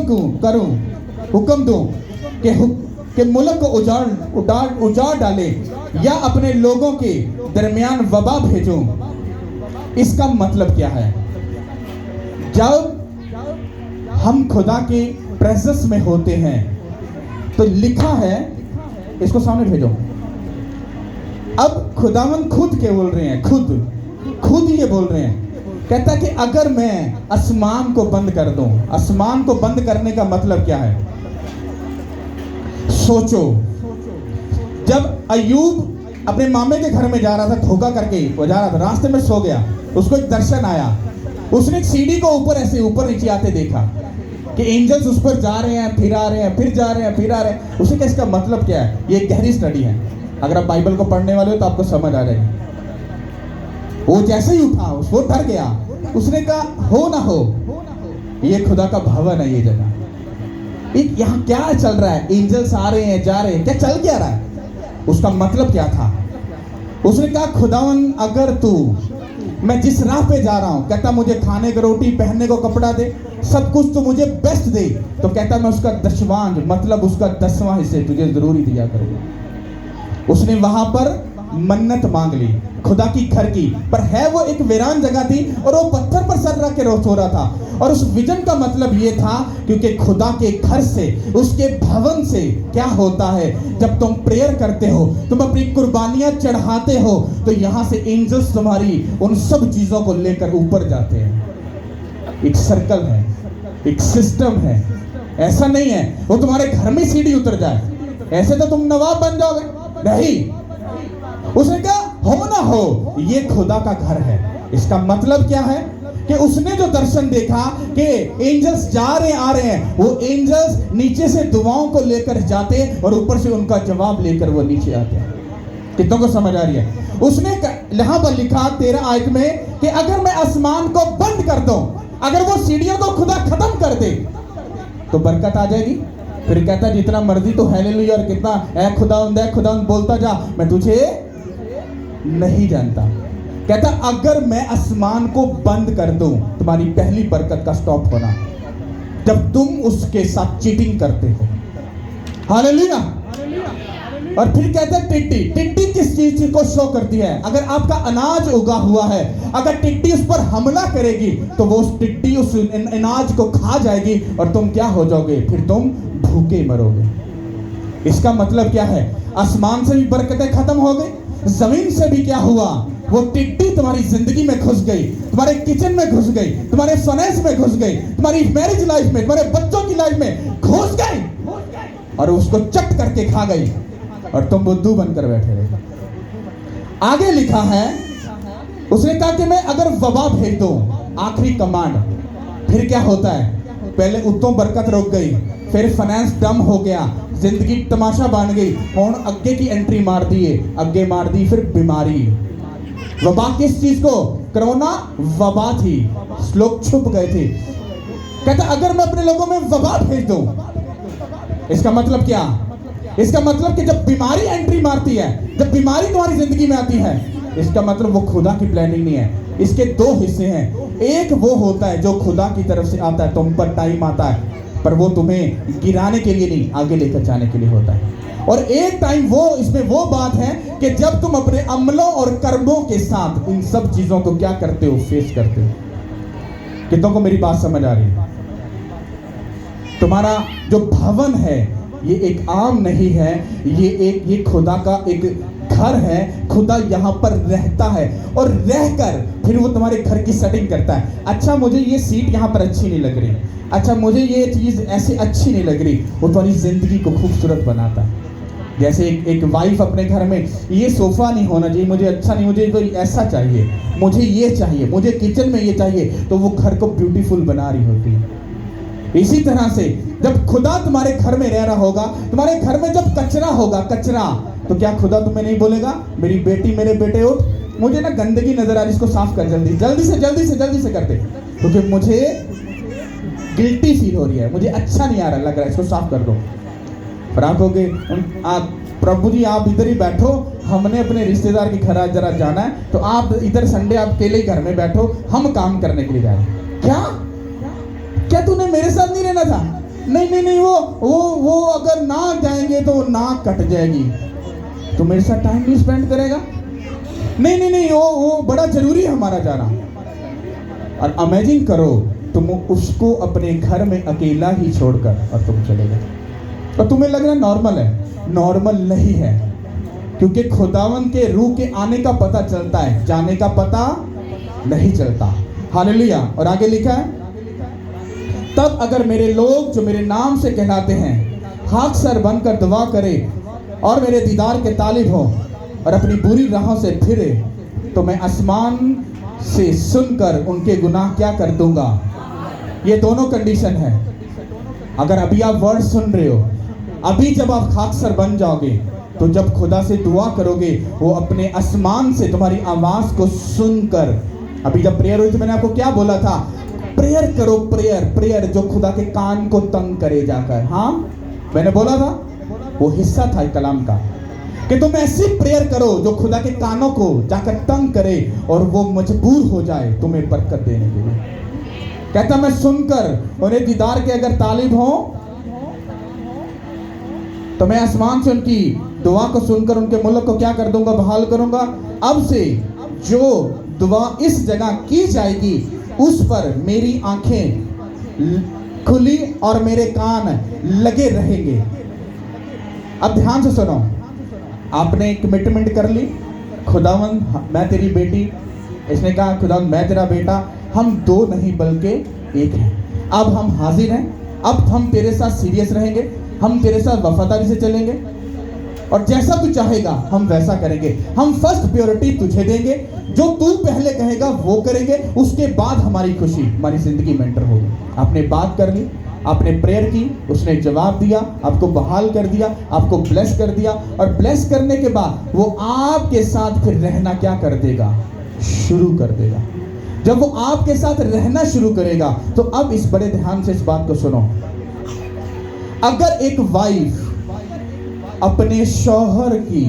दूं कि मुल्क को उजाड़ डाले, या अपने लोगों के दरमियान वबा भेजूं, इसका मतलब क्या है? जब हम खुदा के प्रेजेंस में होते हैं तो लिखा है, इसको सामने भेजो। अब खुदावन खुद के बोल रहे हैं, खुद ये बोल रहे हैं। कहता कि अगर मैं आसमान को बंद कर दूं, आसमान को बंद करने का मतलब क्या है? सोचो, जब अय्यूब अपने मामे के घर में जा रहा था, धोखा करके वो जा रहा था, रास्ते में सो गया, उसको एक दर्शन आया। उसने एक सीढ़ी को ऊपर नीचे आते देखा कि एंजल्स उस पर जा रहे हैं, फिर आ रहे हैं, फिर जा रहे हैं, फिर आ रहे हैं। उसे क्या, इसका मतलब क्या है? ये एक गहरी स्टडी है। अगर आप बाइबल को पढ़ने वाले हो तो आपको समझ आ जाएगी। वो जैसे ही उठा, वो डर गया। उसने कहा हो ना हो, ये खुदा का भवन है, ये जगह, यहाँ क्या चल रहा है? एंजल्स आ रहे हैं, जा रहे हैं, क्या चल क्या रहा है? उसका मतलब क्या था? उसने कहा खुदावन अगर तू, मैं जिस राह पे जा रहा हूं, कहता मुझे खाने को रोटी, पहनने को कपड़ा दे, सब कुछ तो मुझे बेस्ट दे, तो कहता मैं उसका दशवांश, मतलब उसका 10वां हिस्से तुझे जरूरी दिया करूंगा। उसने वहां पर मन्नत मांग ली खुदा की घर की, पर है वो एक वीरान जगह थी और वो पत्थर पर सर रख के सो रहा था। और उस विजन का मतलब ये था, क्योंकि खुदा के घर से, उसके भवन से क्या होता है, जब तुम प्रेयर करते हो, तुम अपनी कुर्बानियां चढ़ाते हो, तो यहां से एंजल्स तुम्हारी उन सब चीजों को लेकर ऊपर जाते हैं। एक सर्कल है, एक सिस्टम है, ऐसा नहीं है वो तुम्हारे घर में सीढ़ी उतर जाए, ऐसे तो तुम नवाब बन जाओगे नहीं। उसने कहा हो ना हो ये खुदा का घर है। इसका मतलब क्या है कि उसने जो दर्शन देखा कि एंजल्स जा रहे आ रहे हैं, वो एंजल्स नीचे से दुआओं को लेकर जाते और ऊपर से उनका जवाब लेकर वो नीचे आते। कितनों को समझ आ रही है? उसने यहां पर लिखा 13 आयत में कि अगर मैं आसमान को बंद कर दूं, अगर वो सीढ़ियों को खुदा खत्म कर दे तो बरकत आ जाएगी। फिर कहता जितना मर्जी तो हालेलुया और कितना ऐ खुदावंद बोलता जा, मैं तुझे नहीं जानता। कहता अगर मैं आसमान को बंद कर दूं, तुम्हारी पहली बरकत का स्टॉप होना जब तुम उसके साथ चीटिंग करते हो। हालेलुया। और फिर कहता है टिड्डी किस चीज को शो करती है? अगर आपका अनाज उगा हुआ है, अगर टिड्डी उस पर हमला करेगी तो वो उस टिड्डी उस अनाज को खा जाएगी और तुम क्या हो जाओगे? फिर तुम भूखे मरोगे। इसका मतलब क्या है? आसमान से भी बरकतें खत्म हो गई, जमीन से भी क्या हुआ? वो टिड्डी तुम्हारी जिंदगी में घुस गई, तुम्हारे किचन में घुस गई, तुम्हारे फाइनेंस में घुस गई, तुम्हारी मैरिज लाइफ में, तुम्हारे बच्चों की लाइफ में घुस गई और उसको चट करके खा गई और तुम बुद्धू बनकर बैठे रहे। आगे लिखा है, उसने कहा कि मैं अगर वबा भेज दूं, आखिरी कमांड, फिर क्या होता है? पहले उत्तों बरकत रुक गई, फिर फाइनेंस डम हो गया, जिंदगी तमाशा बन गई, और अगे की एंट्री मार दिए, आगे मार दी फिर बीमारी। वबा किस चीज को? कोरोना वबा थी, लोग छुप गए थे। कहता अगर मैं अपने लोगों में वबा भेज दूं, इसका मतलब क्या? इसका मतलब कि जब बीमारी एंट्री मारती है, जब बीमारी तुम्हारी जिंदगी में आती है, इसका मतलब वो खुदा की प्लानिंग नहीं है। इसके दो हिस्से हैं, एक वो होता है जो खुदा की तरफ से आता है, तुम पर टाइम आता है, पर वो तुम्हें गिराने के लिए नहीं, आगे लेकर जाने के लिए होता है। और एक टाइम वो, इसमें वो बात है कि जब तुम अपने अमलों और कर्मों के साथ इन सब चीजों को क्या करते हो? फेस करते हो। कितनों को मेरी बात समझ आ रही है? तुम्हारा जो भवन है ये एक आम नहीं है, ये खुदा का एक घर है। खुदा यहाँ पर रहता है और रहकर फिर वो तुम्हारे घर की सेटिंग करता है। अच्छा मुझे ये सीट यहाँ पर अच्छी नहीं लग रही, अच्छा मुझे ये चीज़ ऐसे अच्छी नहीं लग रही, वो तुम्हारी जिंदगी को खूबसूरत बनाता है। जैसे एक वाइफ अपने घर में, ये सोफा नहीं होना चाहिए, मुझे अच्छा नहीं, मुझे कोई ऐसा चाहिए, मुझे ये चाहिए, मुझे किचन में ये चाहिए, तो वो घर को ब्यूटीफुल बना रही होती है। इसी तरह से जब खुदा तुम्हारे घर में रह रहा होगा, तुम्हारे घर में जब कचरा होगा, कचरा, तो क्या खुदा तुम्हें नहीं बोलेगा मेरी बेटी मेरे बेटे उठ, मुझे ना गंदगी नजर आ रही, इसको साफ कर जल्दी से करते, क्योंकि मुझे गिल्टी फील हो रही है, मुझे अच्छा नहीं आ रहा लग रहा है, इसको साफ कर दो। पर आप कहोगे प्रभु जी आप इधर ही बैठो, हमने अपने रिश्तेदार के घर जरा जाना है, तो आप इधर संडे आप अकेले ही घर में बैठो, हम काम करने के लिए जाए। क्या तूने मेरे साथ नहीं रहना था? नहीं, वो अगर ना जाएंगे तो नाक कट जाएगी, तो मेरे साथ टाइम नहीं स्पेंड करेगा। नहीं, वो बड़ा जरूरी है हमारा जाना। और इमेजिन करो तुम उसको अपने घर में अकेला ही छोड़कर और तुम चले गए, और तुम्हें लग रहा नॉर्मल है। नॉर्मल नहीं है, क्योंकि खुदावन के रूह के आने का पता चलता है, जाने का पता नहीं चलता। हालेलुया। और आगे लिखा है, तब अगर मेरे लोग जो मेरे नाम से कहलाते हैं हाथ सर बनकर दुआ करें और मेरे दीदार के तालिब हों और अपनी बुरी राहों से फिरे, तो मैं आसमान से सुनकर उनके गुनाह क्या कर दूंगा। ये दोनों कंडीशन है। अगर अभी आप वर्ड सुन रहे हो, अभी जब आप खाक सर बन जाओगे, तो जब खुदा से दुआ करोगे, वो अपने आसमान से तुम्हारी आवाज को सुनकर, अभी जब प्रेयर हुई तो मैंने आपको क्या बोला था? प्रेयर करो, प्रेयर जो खुदा के कान को तंग करे जाकर। हाँ मैंने बोला था, वो हिस्सा था कलाम का, कि तुम ऐसी प्रेयर करो जो खुदा के कानों को जाकर तंग करे और वो मजबूर हो जाए तुम्हें बरकत देने के लिए। कहता मैं सुनकर उन्हें दीदार के अगर तालिब हो, तो मैं आसमान से उनकी दुआ को सुनकर उनके मुल्क को क्या कर दूंगा? बहाल करूंगा। अब से जो दुआ इस जगह की जाएगी उस पर मेरी आंखें खुली और मेरे कान लगे रहेंगे। अब ध्यान से सुनो, आपने कमिटमेंट कर ली, खुदावंद मैं तेरी बेटी, इसने कहा खुदावंद मैं तेरा बेटा, हम दो नहीं बल्कि एक हैं। अब हम हाजिर हैं, अब हम तेरे साथ सीरियस रहेंगे, हम तेरे साथ वफादारी से चलेंगे और जैसा तू चाहेगा हम वैसा करेंगे। हम फर्स्ट प्रायोरिटी तुझे देंगे, जो तू पहले कहेगा वो करेंगे, उसके बाद हमारी खुशी, हमारी जिंदगी में एंटर होगी। आपने बात कर ली, आपने प्रेयर की, उसने जवाब दिया, आपको बहाल कर दिया, आपको ब्लेस कर दिया, और ब्लेस करने के बाद वो आपके साथ फिर रहना क्या कर देगा, शुरू कर देगा। जब वो आपके साथ रहना शुरू करेगा तो अब इस बड़े ध्यान से इस बात को सुनो, अगर एक वाइफ अपने शौहर की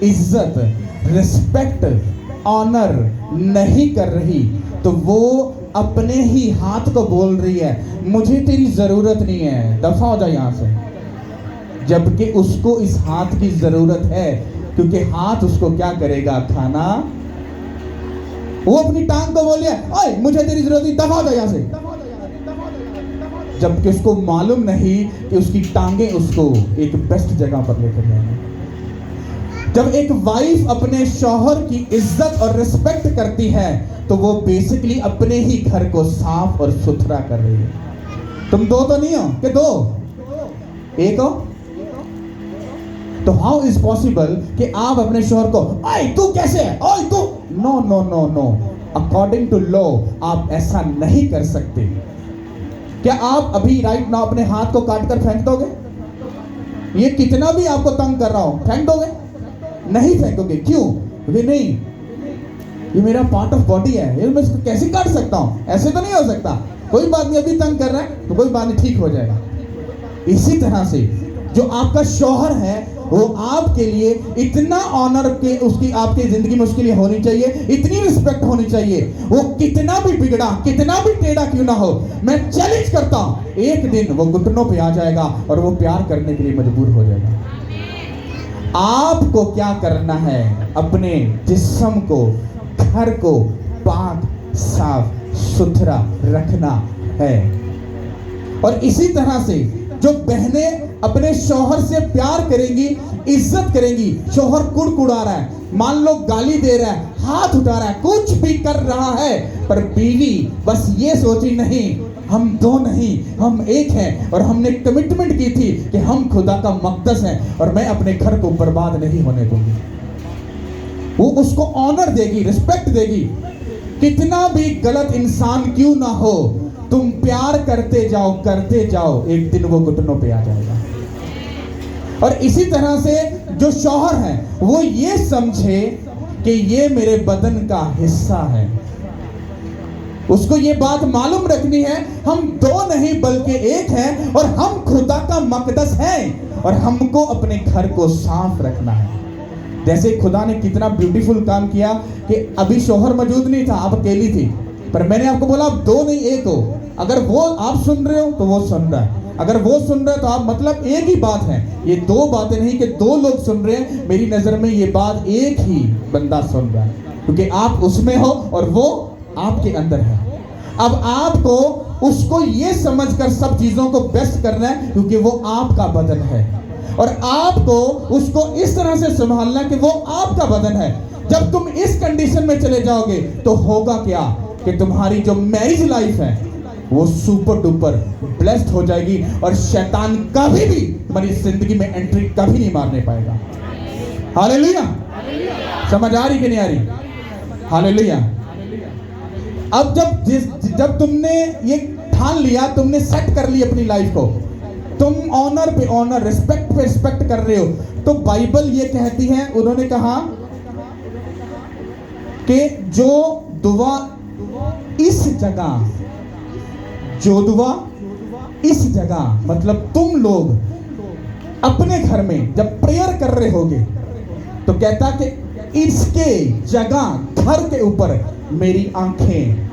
इज्जत, रिस्पेक्ट, ऑनर नहीं कर रही तो वो अपने ही हाथ को बोल रही है मुझे तेरी जरूरत नहीं है, दफा हो जा यहां से। जबकि उसको इस हाथ की जरूरत है, क्योंकि हाथ उसको क्या करेगा, खाना। वो अपनी टांग को बोलिए ओए मुझे तेरी जरूरत नहीं, दफा हो जा यहां से। जबकि उसको मालूम नहीं कि उसकी टांगे उसको एक बेस्ट जगह पर लेकर जाएंगे। जब एक वाइफ अपने शौहर की इज्जत और रिस्पेक्ट करती है तो वो बेसिकली अपने ही घर को साफ और सुथरा कर रही है। तुम दो तो नहीं हो कि दो, एक हो। तो हाउ इज पॉसिबल कि आप अपने शौहर को ओए तू कैसे है, ओए तू, no no no no, according to law आप ऐसा नहीं कर सकते। क्या आप अभी राइट नाउ अपने हाथ को काट कर फेंक दोगे? ये कितना भी आपको तंग कर रहा हो, फेंक दोगे? नहीं फेंकोगे। क्यों? क्योंकि नहीं, ये मेरा पार्ट ऑफ बॉडी है, ये मैं इसको कैसे काट सकता हूं? ऐसे तो नहीं हो सकता। कोई बात नहीं, अभी तंग कर रहा है तो कोई बात नहीं, ठीक हो जाएगा। इसी तरह से जो आपका शौहर है वो आपके लिए इतना ऑनर के उसकी आपकी जिंदगी में उसके लिए होनी चाहिए, इतनी रिस्पेक्ट होनी चाहिए। वो कितना भी बिगड़ा, कितना भी टेढ़ा क्यों ना हो, मैं चैलेंज करता हूं एक दिन वो घुटनों पे आ जाएगा और वो प्यार करने के लिए मजबूर हो जाएगा। आपको क्या करना है, अपने जिस्म को, घर को पाक साफ सुथरा रखना है। और इसी तरह से जो बहनें अपने शौहर से प्यार करेंगी, इज्जत करेंगी, शौहर कुड़कुड़ा रहा है, मान लो गाली दे रहा है, हाथ उठा रहा है, कुछ भी कर रहा है, पर बीवी बस ये सोची नहीं हम दो नहीं हम एक हैं, और हमने कमिटमेंट की थी कि हम खुदा का मक़दस हैं और मैं अपने घर को बर्बाद नहीं होने दूंगी। वो उसको ऑनर देगी, रिस्पेक्ट देगी। कितना भी गलत इंसान क्यों ना हो, तुम प्यार करते जाओ, एक दिन वो घुटनों पे आ जाएगा। और इसी तरह से जो शौहर है वो ये समझे कि ये मेरे बदन का हिस्सा है। उसको ये बात मालूम रखनी है हम दो नहीं बल्कि एक हैं और हम खुदा का मक़दस हैं और हमको अपने घर को साफ रखना है। जैसे खुदा ने कितना ब्यूटीफुल काम किया कि अभी शौहर मौजूद नहीं था, आप अकेली थी, पर मैंने आपको बोला आप दो नहीं एक हो। अगर वो आप सुन रहे हो तो वो सुन रहा है, अगर वो सुन रहे हो तो आप, मतलब एक ही बात है। ये दो बातें नहीं कि दो लोग सुन रहे हैं, मेरी नजर में ये बात एक ही बंदा सुन रहा है, क्योंकि आप उसमें हो और वो आपके अंदर है। अब आपको उसको ये समझकर सब चीजों को बेस्ट करना है, क्योंकि वो आपका बदन है और आपको उसको इस तरह से संभालना है कि वो आपका बदन है। जब तुम इस कंडीशन में चले जाओगे तो होगा क्या कि तुम्हारी जो मैरिज लाइफ है वो सुपर डुपर ब्लेस्ड हो जाएगी और शैतान कभी भी तुम्हारी जिंदगी में एंट्री कभी नहीं मारने पाएगा। हालेलुया। समझ आ रही कि नहीं आ रही? हालेलुया। अब जब तुमने ये ठान लिया, तुमने सेट कर ली अपनी लाइफ को, तुम ऑनर पे ऑनर, रिस्पेक्ट पे रिस्पेक्ट कर रहे हो, तो बाइबल ये कहती है, उन्होंने कहा कि जो दुआ इस जगह, जो दुआ इस जगह, मतलब तुम लोग अपने घर में जब प्रेयर कर रहे होगे तो कहता कि इसके जगह घर के ऊपर मेरी आंखें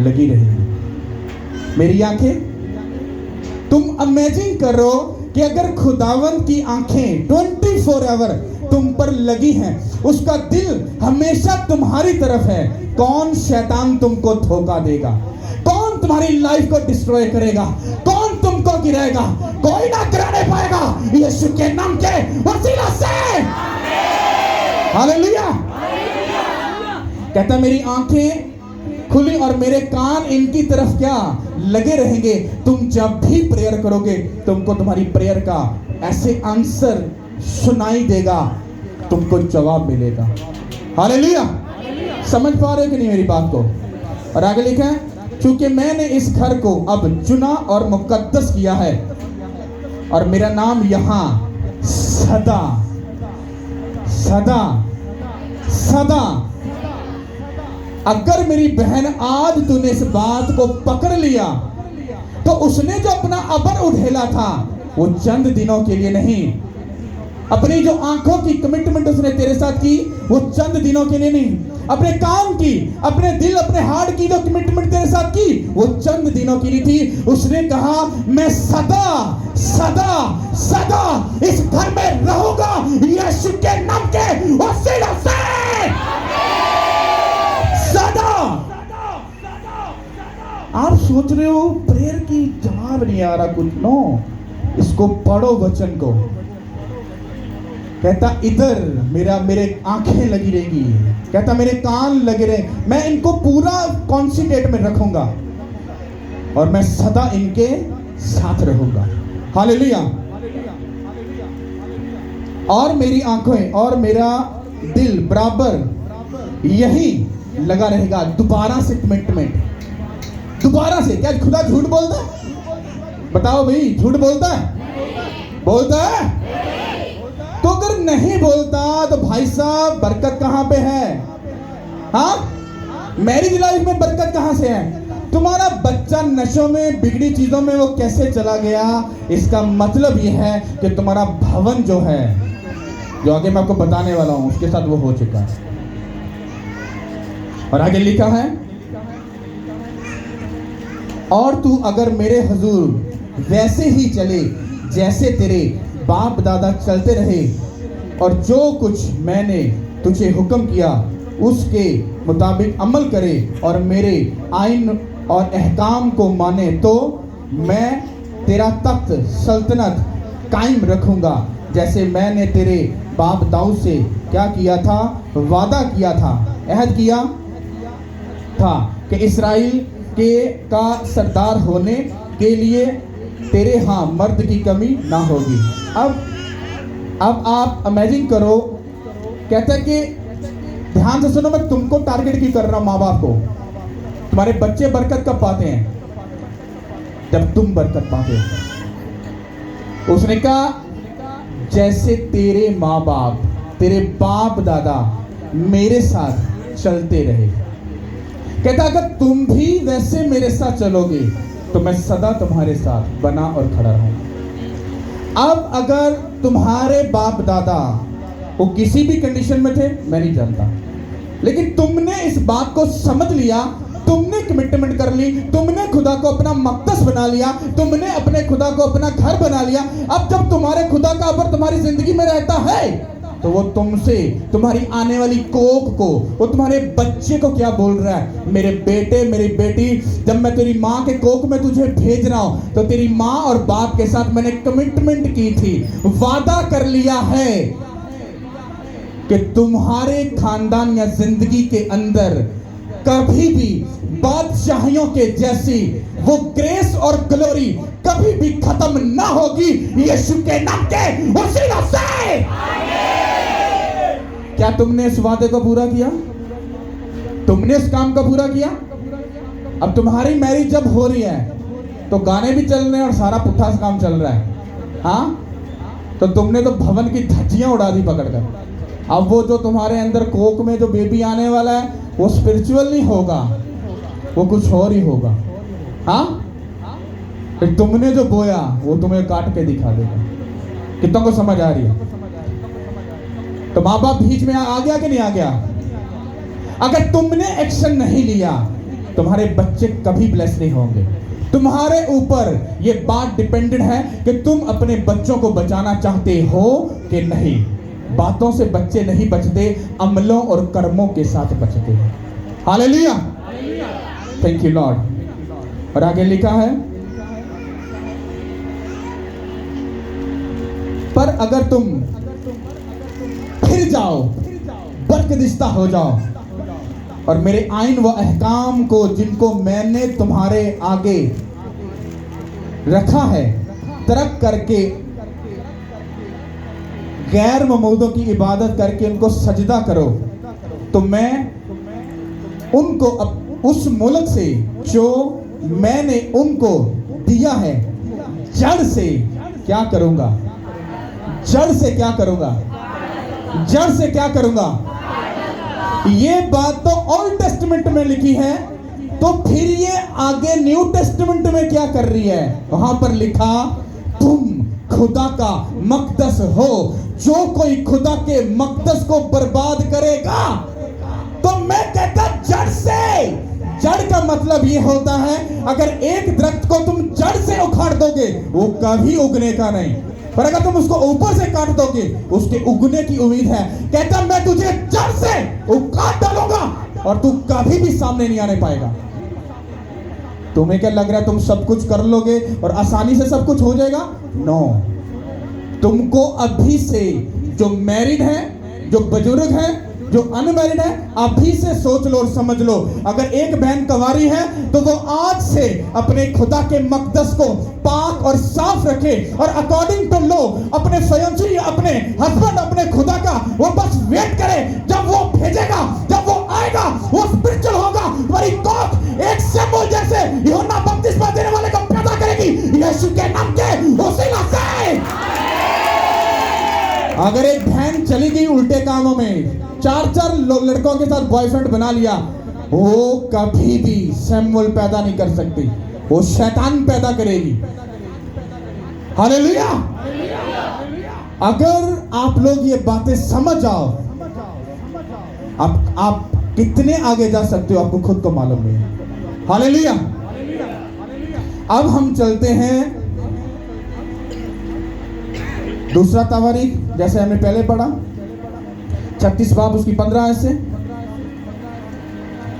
लगी रहेंगी। मेरी आंखें, तुम इमेजिन करो कि अगर खुदावंद की आंखें 24 आवर तुम पर लगी हैं, उसका दिल हमेशा तुम्हारी तरफ है, कौन शैतान तुमको धोखा देगा? कौन तुम्हारी लाइफ को डिस्ट्रॉय करेगा? कौन तुमको गिराएगा? कोई ना गिराने पाएगा यीशु के नाम के वसीला से। हालेलुया। कहता मेरी आंखें खुली और मेरे कान इनकी तरफ क्या लगे रहेंगे। तुम जब भी प्रेयर करोगे तुमको तुम्हारी प्रेयर का ऐसे आंसर सुनाई देगा, तुमको जवाब मिलेगा। हालेलुया। समझ पा रहे हो कि नहीं मेरी बात को? और आगे लिखा है, क्योंकि मैंने इस घर को अब चुना और मुकद्दस किया है और मेरा नाम यहां सदा सदा सदा। अगर मेरी बहन आज तूने इस बात को पकड़ लिया तो उसने जो अपना अबर उठेला था वो चंद दिनों के लिए नहीं, अपनी जो आंखों की कमिटमेंट उसने तेरे साथ की वो चंद दिनों के लिए नहीं, अपने काम की, अपने दिल, अपने हार्ट की जो कमिटमेंट तेरे साथ की वो चंद दिनों के लिए थी। उसने कहा मैं सदा सदा सदा इस घर में रहूंगा यीशु के नाम के वसीले से। सदा। आप सोच रहे हो प्रेयर की जवाब नहीं आ रहा कुछ? नो, इसको पढ़ो वचन को। कहता इधर मेरे आंखें लगी रहेगी, कहता मेरे कान लगे रहे, मैं इनको पूरा कॉन्सेंट्रेट में रखूंगा और मैं सदा इनके साथ रहूंगा। हालेलुया। और मेरी आंखें और मेरा दिल बराबर यही लगा रहेगा। दोबारा से कमिटमेंट, दोबारा से। क्या खुदा झूठ बोलता है? बताओ भाई, झूठ बोलता है? बोलता है? तो अगर नहीं बोलता तो भाई साहब बरकत कहां पे है? हाँ, मैरिज लाइफ में बरकत कहां से है? तुम्हारा बच्चा नशों में, बिगड़ी चीजों में वो कैसे चला गया? इसका मतलब यह है कि तुम्हारा भवन जो है, जो आगे मैं आपको बताने वाला हूं, उसके साथ वो हो चुका है। और आगे लिखा है, और तू अगर मेरे हुजूर वैसे ही चले जैसे तेरे बाप दादा चलते रहे और जो कुछ मैंने तुझे हुक्म किया उसके मुताबिक अमल करे और मेरे आइन और अहकाम को माने, तो मैं तेरा तख्त सल्तनत कायम रखूंगा जैसे मैंने तेरे बाप दाऊद से क्या किया था, वादा किया था, अहद किया था कि इस्राएल के का सरदार होने के लिए तेरे हाँ मर्द की कमी ना होगी। अब आप इमेजिन करो, कहता है कि ध्यान से सुनो, मैं तुमको टारगेट क्यों कर रहा हूं? माँ बाप को। तुम्हारे बच्चे बरकत कब पाते हैं? जब तुम बरकत पाते हो। उसने कहा जैसे तेरे माँ बाप, तेरे बाप दादा मेरे साथ चलते रहे, कहता अगर तुम भी वैसे मेरे साथ चलोगे तो मैं सदा तुम्हारे साथ बना और खड़ा रहूंगा। अब अगर तुम्हारे बाप दादा वो किसी भी कंडीशन में थे, मैं नहीं जानता, लेकिन तुमने इस बात को समझ लिया, तुमने कमिटमेंट कर ली, तुमने खुदा को अपना मकदस बना लिया, तुमने अपने खुदा को अपना घर बना लिया। अब जब तुम्हारे खुदा का अबर तुम्हारी जिंदगी में रहता है तो वो तुमसे, तुम्हारी आने वाली कोख को, वो तुम्हारे बच्चे को क्या बोल रहा है? मेरे बेटे, मेरी बेटी, जब मैं तेरी माँ के कोख में तुझे भेज रहा हूं तो तेरी माँ और बाप के साथ मैंने कमिटमेंट की थी, वादा कर लिया है कि तुम्हारे खानदान या जिंदगी के अंदर कभी भी बादशाहियों के जैसी वो ग्रेस और ग्लोरी कभी भी खत्म ना होगी यीशु के नाम के वसीले से। क्या तुमने इस वादे को पूरा किया? तुमने इस काम को पूरा किया? अब तुम्हारी मैरिज जब हो रही है तो गाने भी चल रहे हैं और सारा पुट्ठा सा काम चल रहा है। हाँ, तो तुमने तो भवन की धज्जियां उड़ा दी पकड़कर। अब वो जो तुम्हारे अंदर कोक में जो बेबी आने वाला है वो स्पिरिचुअल नहीं होगा, वो कुछ और ही होगा। हाँ, फिर तुमने जो बोया वो तुम्हें काट के दिखा देगा। कितनों को समझ आ रही है? तो माँ बाप बीच में आ गया कि नहीं आ गया? अगर तुमने एक्शन नहीं लिया तुम्हारे बच्चे कभी ब्लेस नहीं होंगे। तुम्हारे ऊपर ये बात डिपेंडेंट है कि तुम अपने बच्चों को बचाना चाहते हो कि नहीं। बातों से बच्चे नहीं बचते, अमलों और कर्मों के साथ बचते हैं। Hallelujah, thank you Lord. और आगे लिखा है, पर अगर तुम फिर जाओ, बरकदिस्ता हो जाओ, और मेरे आइन व अहकाम को जिनको मैंने तुम्हारे आगे रखा है तर्क करके गैर ममूदों की इबादत करके उनको सजदा करो, तो मैं उनको उस मुल्क से जो मैंने उनको दिया है जड़ से क्या करूंगा? जड़ से क्या करूंगा? जड़ से क्या करूंगा? ये बात तो ओल्ड टेस्टमेंट में लिखी है, तो फिर ये आगे न्यू टेस्टमेंट में क्या कर रही है? वहां पर लिखा तुम खुदा का मकदस हो। जो कोई खुदा के मकदस को बर्बाद करेगा, तो मैं कहता जड़ से। जड़ का मतलब ये होता है अगर एक दरख्त को तुम जड़ से उखाड़ दोगे वो कभी उगने का नहीं, पर अगर तुम उसको ऊपर से काट दोगे उसके उगने की उम्मीद है। कहता मैं तुझे जड़ से उखाड़ डालूंगा और तू कभी भी सामने नहीं आने पाएगा। तुम्हें क्या लग रहा है तुम सब कुछ कर लोगे और आसानी से सब कुछ हो जाएगा? नो। तुमको अभी से, जो मैरिड है, जो बुजुर्ग है, जो अनमैरिड है, अभी से सोच लो और समझ लो, अगर एक बहन कंवारी है तो वो आज से अपने खुदा के मकदस को पाक और साफ रखे और अकॉर्डिंग टू लॉ अपने फियांसी, अपने हस्बैंड, अपने खुदा का वो बस वेट करे जब वो भेजेगा, जब वो आएगा, वो स्पिरिचुअल होगा। तुम्हारी कोख एक शमूएल जैसे यूहन्ना बपतिस्मा देने वाले को पैदा करेगी यीशु के नाम के वसीला से। अगर एक बहन चली गई उल्टे कामों में, 4-4 लड़कों के साथ बॉयफ्रेंड बना लिया, वो कभी भी शमूएल पैदा नहीं कर सकती, वो शैतान पैदा करेगी। हालेलुया। अगर आप लोग ये बातें समझ जाओ, आप कितने आगे जा सकते हो आपको खुद को मालूम नहीं है। हालेलुया। अब हम चलते हैं दूसरा तवारीख, जैसे हमने पहले पढ़ा 36 बाब उसकी 15 आयत से।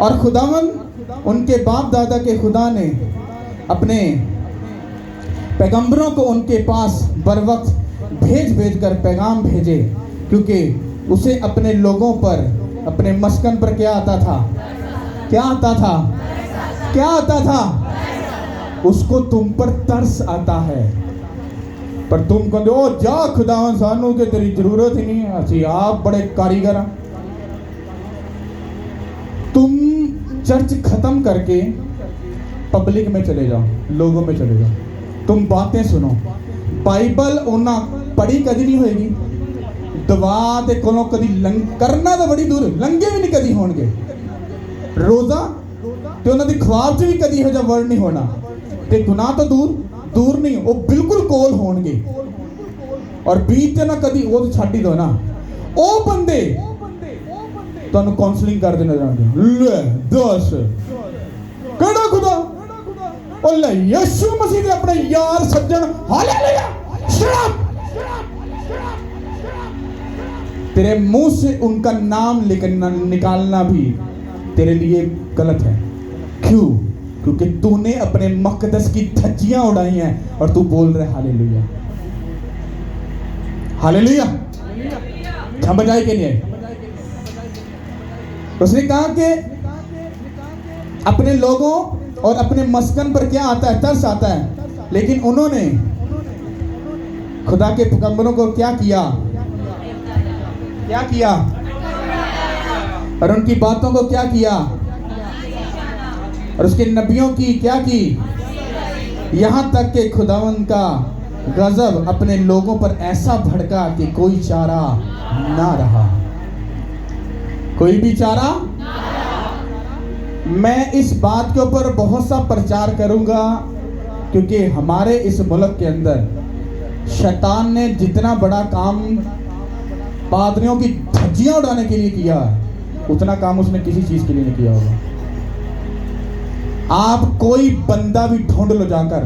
और खुदावंद उनके बाप दादा के खुदा ने अपने पैगंबरों को उनके पास बर वक्त भेज कर पैगाम भेजे, क्योंकि उसे अपने लोगों पर, अपने मस्कन पर क्या आता था? क्या आता था? क्या आता था? उसको तुम पर तरस आता है, पर तुम कहते हो जा खुदावन सानू के तेरी जरूरत ही नहीं, अच्छी आप बड़े कारीगर। तुम चर्च खत्म करके पब्लिक में चले जाओ, लोगों में चले जाओ, तुम बातें सुनो। बाइबल उन्ना पढ़ी कदी नहीं होएगी, दवा ते कोनो कदी करना तो बड़ी दूर, लंगे भी नहीं कदी होणगे। रोजा ते उन्हां दी ख्वाब च भी कदी हो जा वर्ड नहीं होना, ते गुनाह तो दूर नहीं, वो बिल्कुल कोल होणगे। और बीच ना कदी वो तो छाड़ी दो ना, ओ बंदे तुहानू काउंसलिंग कर देना जाणगे। ले दस केड़ा खुदा? ओ ले यीशु मसीह दे अपने यार सज्जन। हालेलुया। शट तेरे मुंह से उनका नाम निकालना भी तेरे लिए गलत है। क्यों? क्योंकि तूने अपने मकदस की धज्जियां उड़ाई हैं और तू बोल रहा है हालेलुया। हालेलुया। समझ आई कि नहीं आई? उसने कहा कि अपने लोगों और अपने मस्कन पर क्या आता है? तरस आता है। लेकिन उन्होंने खुदा के पैगंबरों को क्या किया? क्या किया? और उनकी बातों को क्या किया? और उसके नबियों की क्या की? यहां तक कि खुदावंद का गजब अपने लोगों पर ऐसा भड़का कि कोई चारा ना रहा, कोई भी चारा। मैं इस बात के ऊपर बहुत सा प्रचार करूंगा, क्योंकि हमारे इस मुल्क के अंदर शैतान ने जितना बड़ा काम पादरियों की धज्जियां उड़ाने के लिए किया, उतना काम उसने किसी चीज के लिए नहीं किया होगा। आप कोई बंदा भी ढूंढ लो जाकर,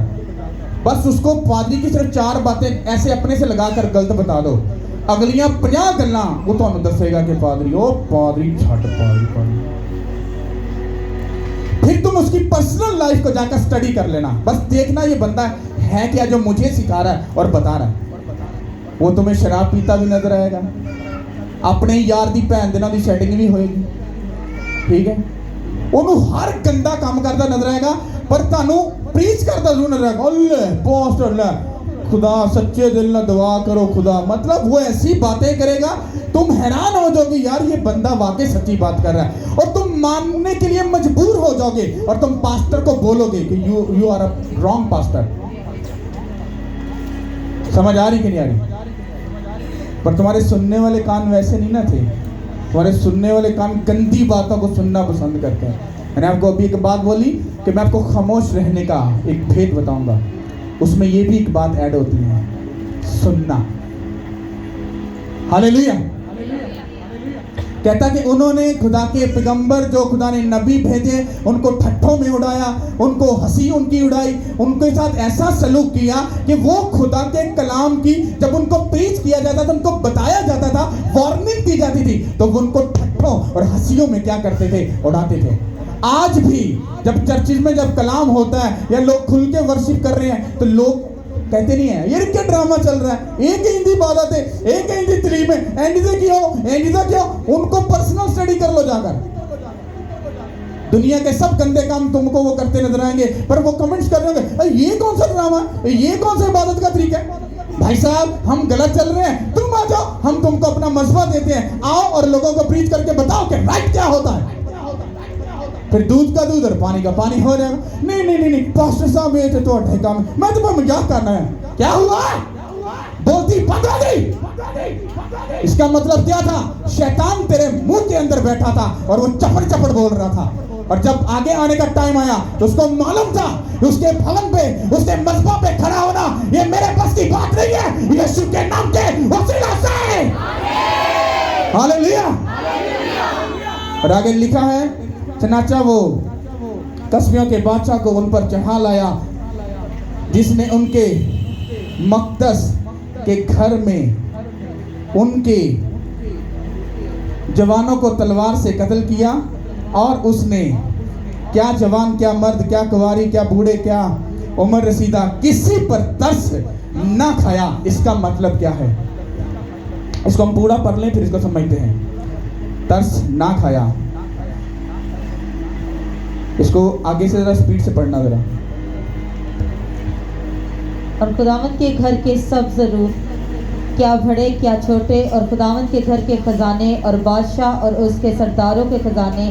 बस उसको पादरी की सिर्फ 4 बातें ऐसे अपने से लगाकर गलत बता दो, अगलियां 50 गल्लां वो ਤੁਹਾਨੂੰ दसेगा कि पादरी ओ पादरी छट पादरी। फिर तुम उसकी पर्सनल लाइफ को जाकर स्टडी कर लेना, बस देखना ये बंदा है क्या जो मुझे सिखा रहा है और बता रहा है। वो तुम्हें शराब पीता भी नजर आएगा, अपने यार दी भैन दे नाल दी सेटिंग भी होएगी, ठीक है, ਉਹਨੂੰ ਹਰ ਗੰਦਾ ਕੰਮ ਕਰਦਾ ਨਜ਼ਰ ਆਏਗਾ, ਪਰ ਤੁਹਾਨੂੰ ਪ੍ਰੀਚ करता जरूर नजर आएगा। अल्ले पोस्टर ले खुदा सच्चे दिल ना दुआ करो खुदा, मतलब वो ऐसी बातें करेगा तुम हैरान हो जाओगे, यार ये बंदा वाकई सच्ची बात कर रहा है, और तुम मानने के लिए मजबूर हो जाओगे और तुम पास्टर को बोलोगे कि you are a wrong pastor. समझ आ रही कि नहीं आ रही? पर तुम्हारे सुनने वाले कान वैसे नहीं ना थे, तुम्हारे सुनने वाले कान गंदी बातों को सुनना पसंद करते हैं। मैंने आपको अभी एक बात बोली कि मैं आपको खामोश रहने का एक भेद बताऊंगा, उसमें ये भी एक बात ऐड होती है, सुनना। हालेलुया। कहता कि उन्होंने खुदा के पैगंबर जो खुदा ने नबी भेजे उनको ठट्ठों में उड़ाया, उनको हंसी उनकी उड़ाई, उनके साथ ऐसा सलूक किया कि वो खुदा के कलाम की जब उनको प्रीच किया जाता था, उनको बताया जाता था, वार्निंग दी जाती थी, तो वो उनको ठट्ठों और हंसियों में क्या करते थे, उड़ाते थे। आज भी जब चर्चिज में जब कलाम होता है या लोग खुल के वर्शिप कर रहे हैं, तो लोग कहते नहीं है ये क्या ड्रामा चल रहा है, एक ही इबादत है, एक ही तलीम है, एंडिजा क्यों? उनको पर्सनल स्टडी कर लो जाकर। दुनिया के सब गंदे काम तुमको वो करते नजर आएंगे, पर वो कमेंट्स कर रहे होंगे ये कौन सा ड्रामा है, ये कौन सा इबादत का तरीका है? भाई साहब हम गलत चल रहे हैं, तुम आ जाओ, हम तुमको अपना मजबा देते हैं, आओ और लोगों को प्रीच करके बताओ कि राइट क्या होता है। फिर दूध का दूध और पानी का पानी हो जाएगा। नहीं पास्टर साहब ये तो काम, मैं तुम्हें मजाक करना है, क्या हुआ? बोलती बंद हो गई। इसका मतलब क्या था? शैतान तेरे मुंह के अंदर बैठा था और वो चपड़ बोल रहा था, और जब आगे आने का टाइम आया तो उसको मालूम था उसके भवन पे, उसके मजबा पे खड़ा होना ये मेरे बस की बात नहीं है, यीशु के नाम के वसीला से। हालेलुया। और आगे लिखा है, चनाचा वो कस्बियों के बादशाह को उन पर चढ़ा लाया, जिसने उनके मकदस के घर में उनके जवानों को तलवार से कत्ल किया, और उसने क्या जवान, क्या मर्द, क्या कुंवारी, क्या बूढ़े, क्या उम्र रसीदा किसी पर तरस ना खाया। इसका मतलब क्या है? इसको हम पूरा पढ़ लें फिर इसको समझते हैं। तरस ना खाया, इसको आगे से जरा स्पीड से पढ़ना जरा। और खुदावंद के घर के सब जरूर, क्या बड़े क्या छोटे, और खुदावंद के घर के खजाने और बादशाह और उसके सरदारों के खजाने,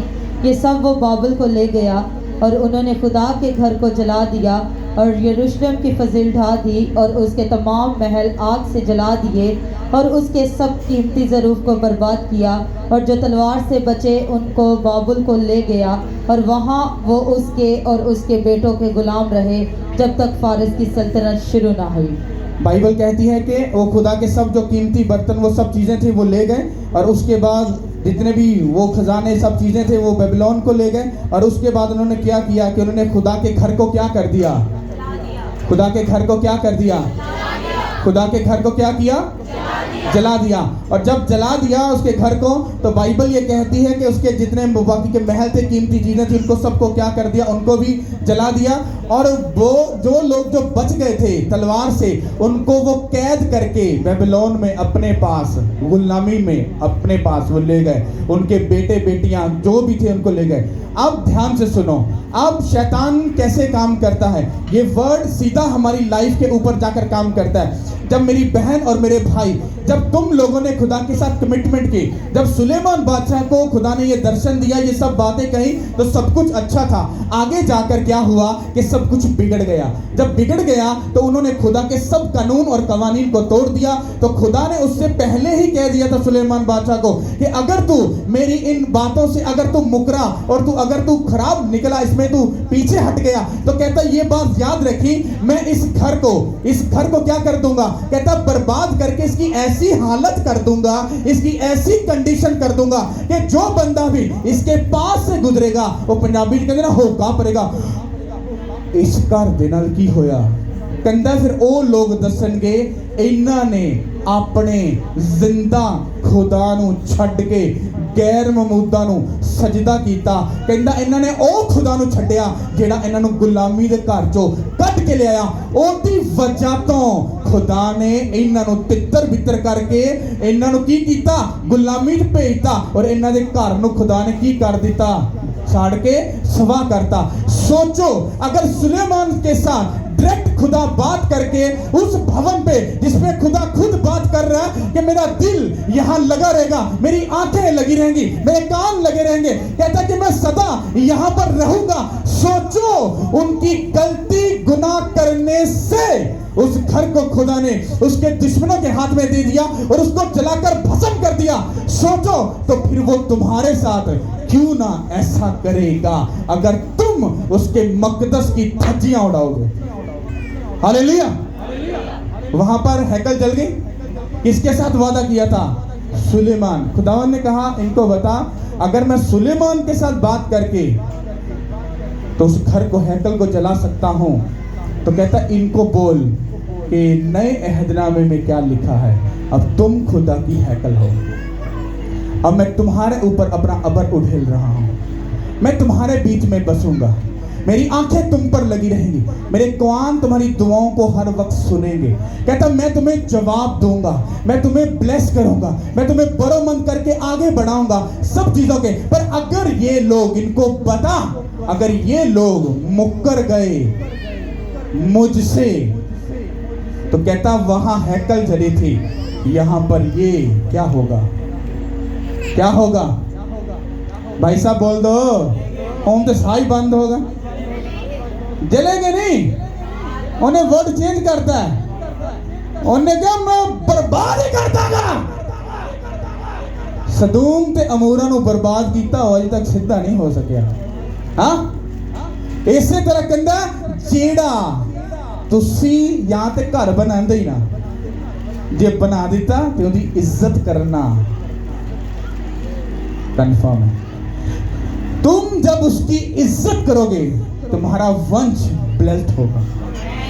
ये सब वो बाबुल को ले गया, और उन्होंने खुदा के घर को जला दिया और यरूशलेम की फजील ढा दी, और उसके तमाम महल आग से जला दिए, और उसके सब कीमती ज़रूफ को बर्बाद किया, और जो तलवार से बचे उनको बाबुल को ले गया, और वहाँ वो उसके और उसके बेटों के गुलाम रहे जब तक फारिस की सल्तनत शुरू ना हुई। बाइबल कहती है कि वो खुदा के सब जो कीमती बर्तन, वो सब चीज़ें थी, वो ले गए, और उसके बाद जितने भी वो खजाने सब चीज़ें थे वो बेबीलोन को ले गए, और उसके बाद उन्होंने क्या किया कि उन्होंने खुदा के घर को क्या कर दिया? खुदा के घर को क्या कर दिया? खुदा के घर को क्या किया? जला दिया। और जब जला दिया उसके घर को, तो बाइबल ये कहती है कि उसके जितने बाकी के महल थे, कीमती चीज़ें थी, उनको सबको क्या कर दिया? उनको भी जला दिया। और वो जो लोग जो बच गए थे तलवार से, उनको वो कैद करके बेबीलोन में अपने पास, गुलामी में अपने पास वो ले गए, उनके बेटे बेटियां जो भी थे उनको ले गए। अब ध्यान से सुनो, अब शैतान कैसे काम करता है, ये वर्ड सीधा हमारी लाइफ के ऊपर जाकर काम करता है। जब मेरी बहन और मेरे भाई, जब तुम लोगों ने खुदा के साथ कमिटमेंट की, जब सुलेमान बादशाह को खुदा ने ये दर्शन दिया, ये सब बातें कही, तो सब कुछ अच्छा था। आगे जाकर क्या हुआ कि सब कुछ बिगड़ गया। जब बिगड़ गया तो उन्होंने खुदा के सब कानून और कवानीन को तोड़ दिया। तो खुदा ने उससे पहले ही कह दिया था सुलेमान बादशाह को कि अगर तू मेरी इन बातों से अगर तू मुकरा और अगर तू खराब निकला, इसमें तू पीछे हट गया, तो कहता ये बात याद रखी, मैं इस घर को क्या कर दूंगा? कहता बर्बाद करके इसकी ऐसी हालत कर दूंगा, इसकी ऐसी कंडीशन कर दूंगा कि जो बंदा भी इसके पास से गुजरेगा वो पंजाबी कहते ना होगा पड़ेगा। इस घर दे नाल की होया? कहता फिर वो लोग दसणगे इन्हां ने अपने जिंदा खुदा नूं छड्ड के गैर ममूदा नूं सजदा कीता। कहंदा इन्हां ने ओ खुदा नूं छड्डिया जेड़ा इन्हां नूं गुलामी दे घर चों कढ के लिआया। ओदी वजह तो खुदा ने इन्हां नूं तितर बितर करके इन्हां नूं की कीता, गुलामी च भेजता और इन्हां दे घर नूं खुदा ने की कर दिता, छाड़ के सवा करता। सोचो अगर सुलेमान के साथ डायरेक्ट खुदा बात करके उस भवन पे जिसमें खुदा खुद बात कर रहा है कि मेरा दिल यहां लगा रहेगा, मेरी आंखें लगी रहेंगी, मेरे कान लगे रहेंगे, कहता कि मैं सदा यहां पर रहूंगा। सोचो उनकी गलती गुनाह करने से उस घर को खुदा ने उसके दुश्मनों के हाथ में दे दिया और उसको जलाकर भस्म कर दिया। सोचो तो फिर वो तुम्हारे साथ क्यों ना ऐसा करेगा अगर तुम उसके मकदस की धज्जियां उड़ाओगे। हालेलुया। वहां पर हैकल जल गई, किसके साथ वादा किया था? सुलेमान। खुदावन ने कहा इनको बता, अगर मैं सुलेमान के साथ बात करके तो उस घर को हैकल को जला सकता हूं, तो कहता इनको बोल कि नए अहदनामे में क्या लिखा है, अब तुम खुदा की हैकल हो, अब मैं तुम्हारे ऊपर अपना अबर उड़ेल रहा हूं, मैं तुम्हारे बीच में बसूंगा, मेरी आंखें तुम पर लगी रहेंगी, मेरे कान तुम्हारी दुआओं को हर वक्त सुनेंगे। कहता मैं तुम्हें जवाब दूंगा, मैं तुम्हें ब्लेस करूंगा, मैं तुम्हें बरोमंद करके आगे बढ़ाऊंगा सब चीजों के। पर अगर ये लोग, इनको बता, अगर ये लोग मुक्कर गए मुझसे, तो कहता वहां हैकल जली थी, यहां पर ये क्या होगा, क्या होगा? भाई साहब बोल दो, ओम तो साई बंद होगा, जलेंगे नहीं। उन्हें वर्ड चेंज करता है, उन्हें क्या मैं बर्बाद ही करता गा। सदूम ते अमूरा ਨੂੰ बर्बाद किया हो, अजे तक सीधा नहीं हो सकिया। हाँ, इसे तरह कहंदा जेड़ा तुसी या ते घर बनांदे ही ना, जे बना दिता ते उहदी इज्जत करना कन्फर्म है। तुम जब उसकी इज्जत करोगे तुम्हारा वंश ब्लेस्ड होगा,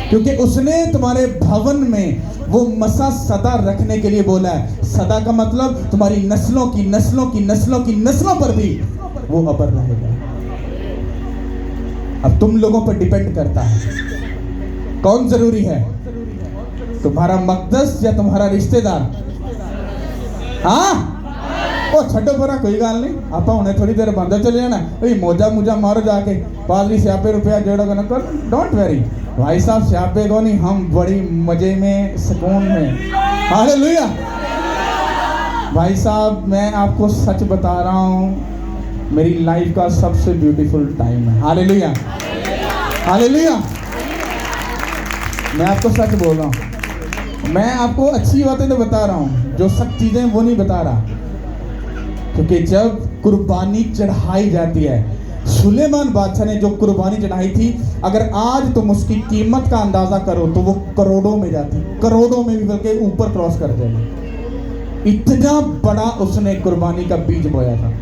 क्योंकि उसने तुम्हारे भवन में वो मसा सदा रखने के लिए बोला है। सदा का मतलब तुम्हारी नस्लों की नस्लों की नस्लों की नस्लों पर भी वो अबर रहेगा। अब तुम लोगों पर डिपेंड करता है कौन जरूरी है, तुम्हारा मकदस या तुम्हारा रिश्तेदार। हाँ, ओ छड्डो परा, कोई गल नहीं, आप हुणे थोड़ी देर बंद चले जाना, मौजा मुजा मारो जाके, पादरी स्यापे रुपया जेड़ा करना कर, डोंट वेरी भाई साहब, स्यापे को नहीं, हम बड़ी मजे में सुकून में। हालेलुया। भाई साहब मैं आपको सच बता रहा हूँ, मेरी लाइफ का सबसे ब्यूटीफुल टाइम है। Hallelujah, hallelujah. मैं आपको सच बोल रहा हूँ, मैं आपको अच्छी बातें तो बता रहा हूँ, जो सब चीजें वो नहीं बता रहा, क्योंकि जब कुर्बानी चढ़ाई जाती है, सुलेमान बादशाह ने जो कुर्बानी चढ़ाई थी, अगर आज तुम उसकी कीमत का अंदाजा करो तो वो करोड़ों में जाती, करोड़ों में भी बल्कि ऊपर क्रॉस कर जाएगी। इतना बड़ा उसने कुर्बानी का बीज बोया था।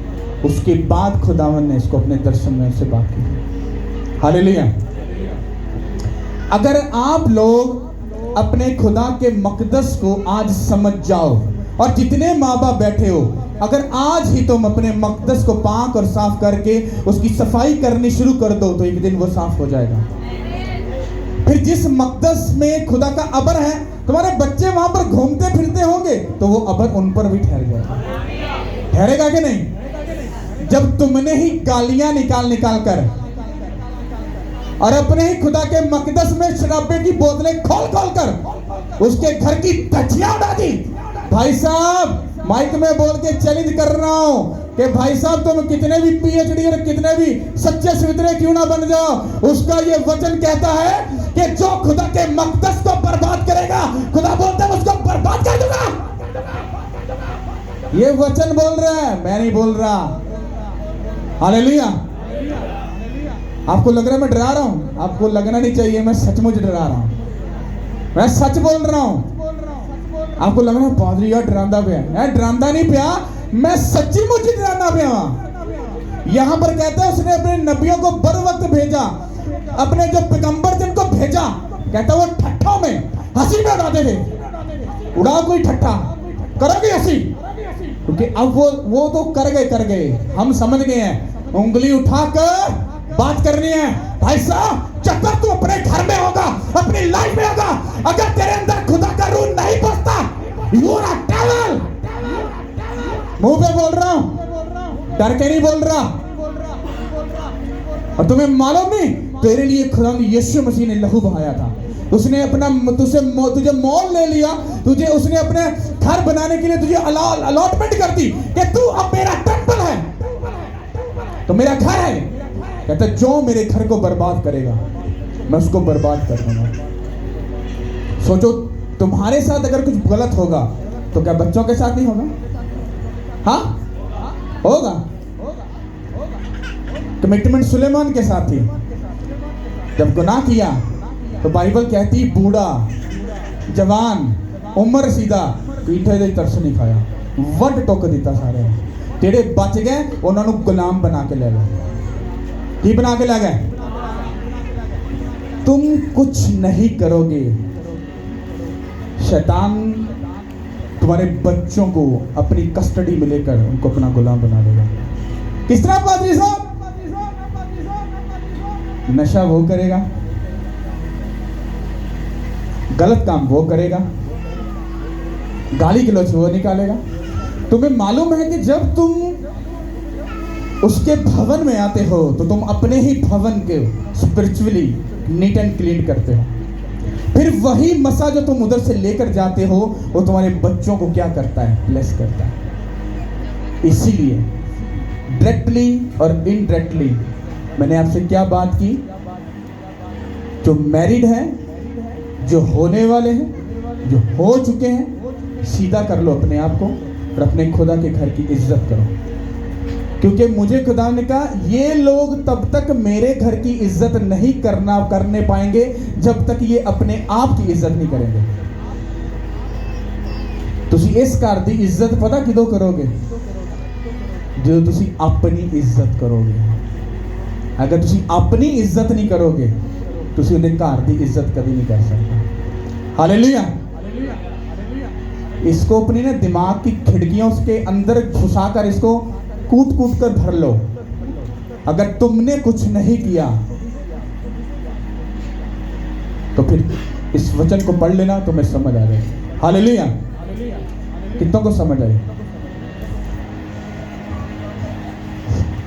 उसके बाद खुदावन ने इसको अपने दर्शन में से बात की। हालेलुया। अगर आप लोग अपने खुदा के मकदस को आज समझ जाओ, और जितने माँ बाप बैठे हो, अगर आज ही तुम अपने मकदस को पाक और साफ करके उसकी सफाई करनी शुरू कर दो, तो एक दिन वो साफ हो जाएगा। फिर जिस मकदस में खुदा का अबर है, तुम्हारे बच्चे वहां पर घूमते फिरते होंगे, तो वो अबर उन पर भी ठहर जाएगा। ठहरेगा कि नहीं? जब तुमने ही गालियां निकाल निकाल कर और अपने ही खुदा के मकदस में शराबे की बोतलें खोल खोल कर उसके घर की धज्जियां उड़ा दी। भाई साहब माइक में बोल के चैलेंज कर रहा हूं कि भाई साहब तुम कितने भी पीएचडी और कितने भी सच्चे सवितरे क्यों ना बन जाओ, उसका ये वचन कहता है कि जो खुदा के मकदस को बर्बाद करेगा, खुदा बोलता है उसको बर्बाद कर दूंगा। ये वचन बोल रहा है, मैं नहीं बोल रहा। हालेलुया। आपको लग रहा है मैं डरा रहा हूं? आपको लगना नहीं चाहिए, मैं सचमुच डरा रहा हूं, मैं सच बोल रहा हूं। आपको लग रहा है पादरी यार डरांदा पे है, मैं डरांदा नहीं पिया, मैं सच्ची मुझी डराना पिया। यहां पर कहता है उसने अपने नबियों को बर वक्त भेजा, अपने जो पैगंबर थे उनको भेजा, कहता वो ठट्ठों में हंसी में उड़ाते थे। उड़ाओ कोई ठट्ठा, करोगे हंसी, क्योंकि अब वो तो कर गए, हम समझ गए हैं। उंगली उठाकर बात करनी है, भाई साहब, जब तक तू अपने घर में होगा, अपनी लाइफ में होगा, अगर तेरे अंदर खुदा का रूह नहीं बसता, यू आर अ डेविल। मुंह पे बोल रहा हूं, डर के नहीं बोल रहा। और तुम्हें मालूम नहीं, तेरे लिए खुदा ने यीशु मसीह ने लहू बहाया था। उसने अपना तुझे मोल ले लिया, तुझे उसने अपने घर बनाने के लिए तुझे अलॉटमेंट कर दी कि तू अब मेरा टेंपल है, तो मेरा घर है। कहता जो मेरे घर को बर्बाद करेगा मैं उसको बर्बाद कर दूंगा। सोचो, तुम्हारे साथ अगर कुछ गलत होगा तो क्या बच्चों के साथ नहीं होगा? हाँ, होगा। कमिटमेंट सुलेमान के साथ थी। जब गुनाह किया तो बाइबल कहती बूढ़ा, जवान, उम्र सीधा पीठे दे तरस नहीं खाया, वट टोक दिता सारे। तेरे बच गए, उन्होंने गुलाम बना के ले गए। की बना के ले गए? तुम कुछ नहीं करोगे, शैतान तुम्हारे बच्चों को अपनी कस्टडी में लेकर उनको अपना गुलाम बना देगा। किस तरह पादरी साहब? नशा वो करेगा, गलत काम वो करेगा, गाली गलौज वो निकालेगा। तुम्हें मालूम है कि जब तुम उसके भवन में आते हो तो तुम अपने ही भवन के स्पिरिचुअली नीट एंड क्लीन करते हो। फिर वही मसा जो तुम उधर से लेकर जाते हो वो तुम्हारे बच्चों को क्या करता है? ब्लेस करता है। इसीलिए डायरेक्टली और इनडायरेक्टली मैंने आपसे क्या बात की? जो मैरिड है, जो होने वाले हैं, जो हो चुके हैं, सीधा कर लो अपने आप को और अपने खुदा के घर की इज्जत करो। क्योंकि मुझे खुदा ने कहा ये लोग तब तक मेरे घर की इज्जत नहीं करने पाएंगे जब तक ये अपने आप की इज्जत नहीं करेंगे। तुसी इस घर की इज्जत पता किदों करोगे? जो तुसी अपनी इज्जत करोगे। अगर तुसी अपनी इज्जत नहीं करोगे तुसी उन्हें घर की इज्जत कभी नहीं कर सकते। हालेलुया। इसको अपनी ना दिमाग की खिड़कियों के अंदर घुसाकर इसको कूट कूट कर भर लो। अगर तुमने कुछ नहीं किया तो फिर इस वचन को पढ़ लेना, तुम्हें समझ आ जाए। हालेलुया। कितनों को समझ आई?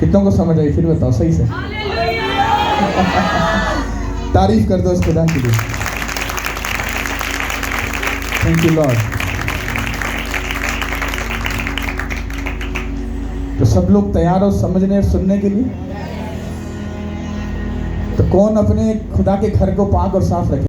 कितनों को समझ आई? फिर बताओ सही से। तारीफ कर दो इस खुदा के लिए। Thank you Lord. तो सब लोग तैयार हो समझने और सुनने के लिए? तो कौन अपने खुदा के घर को पाक और साफ रखे?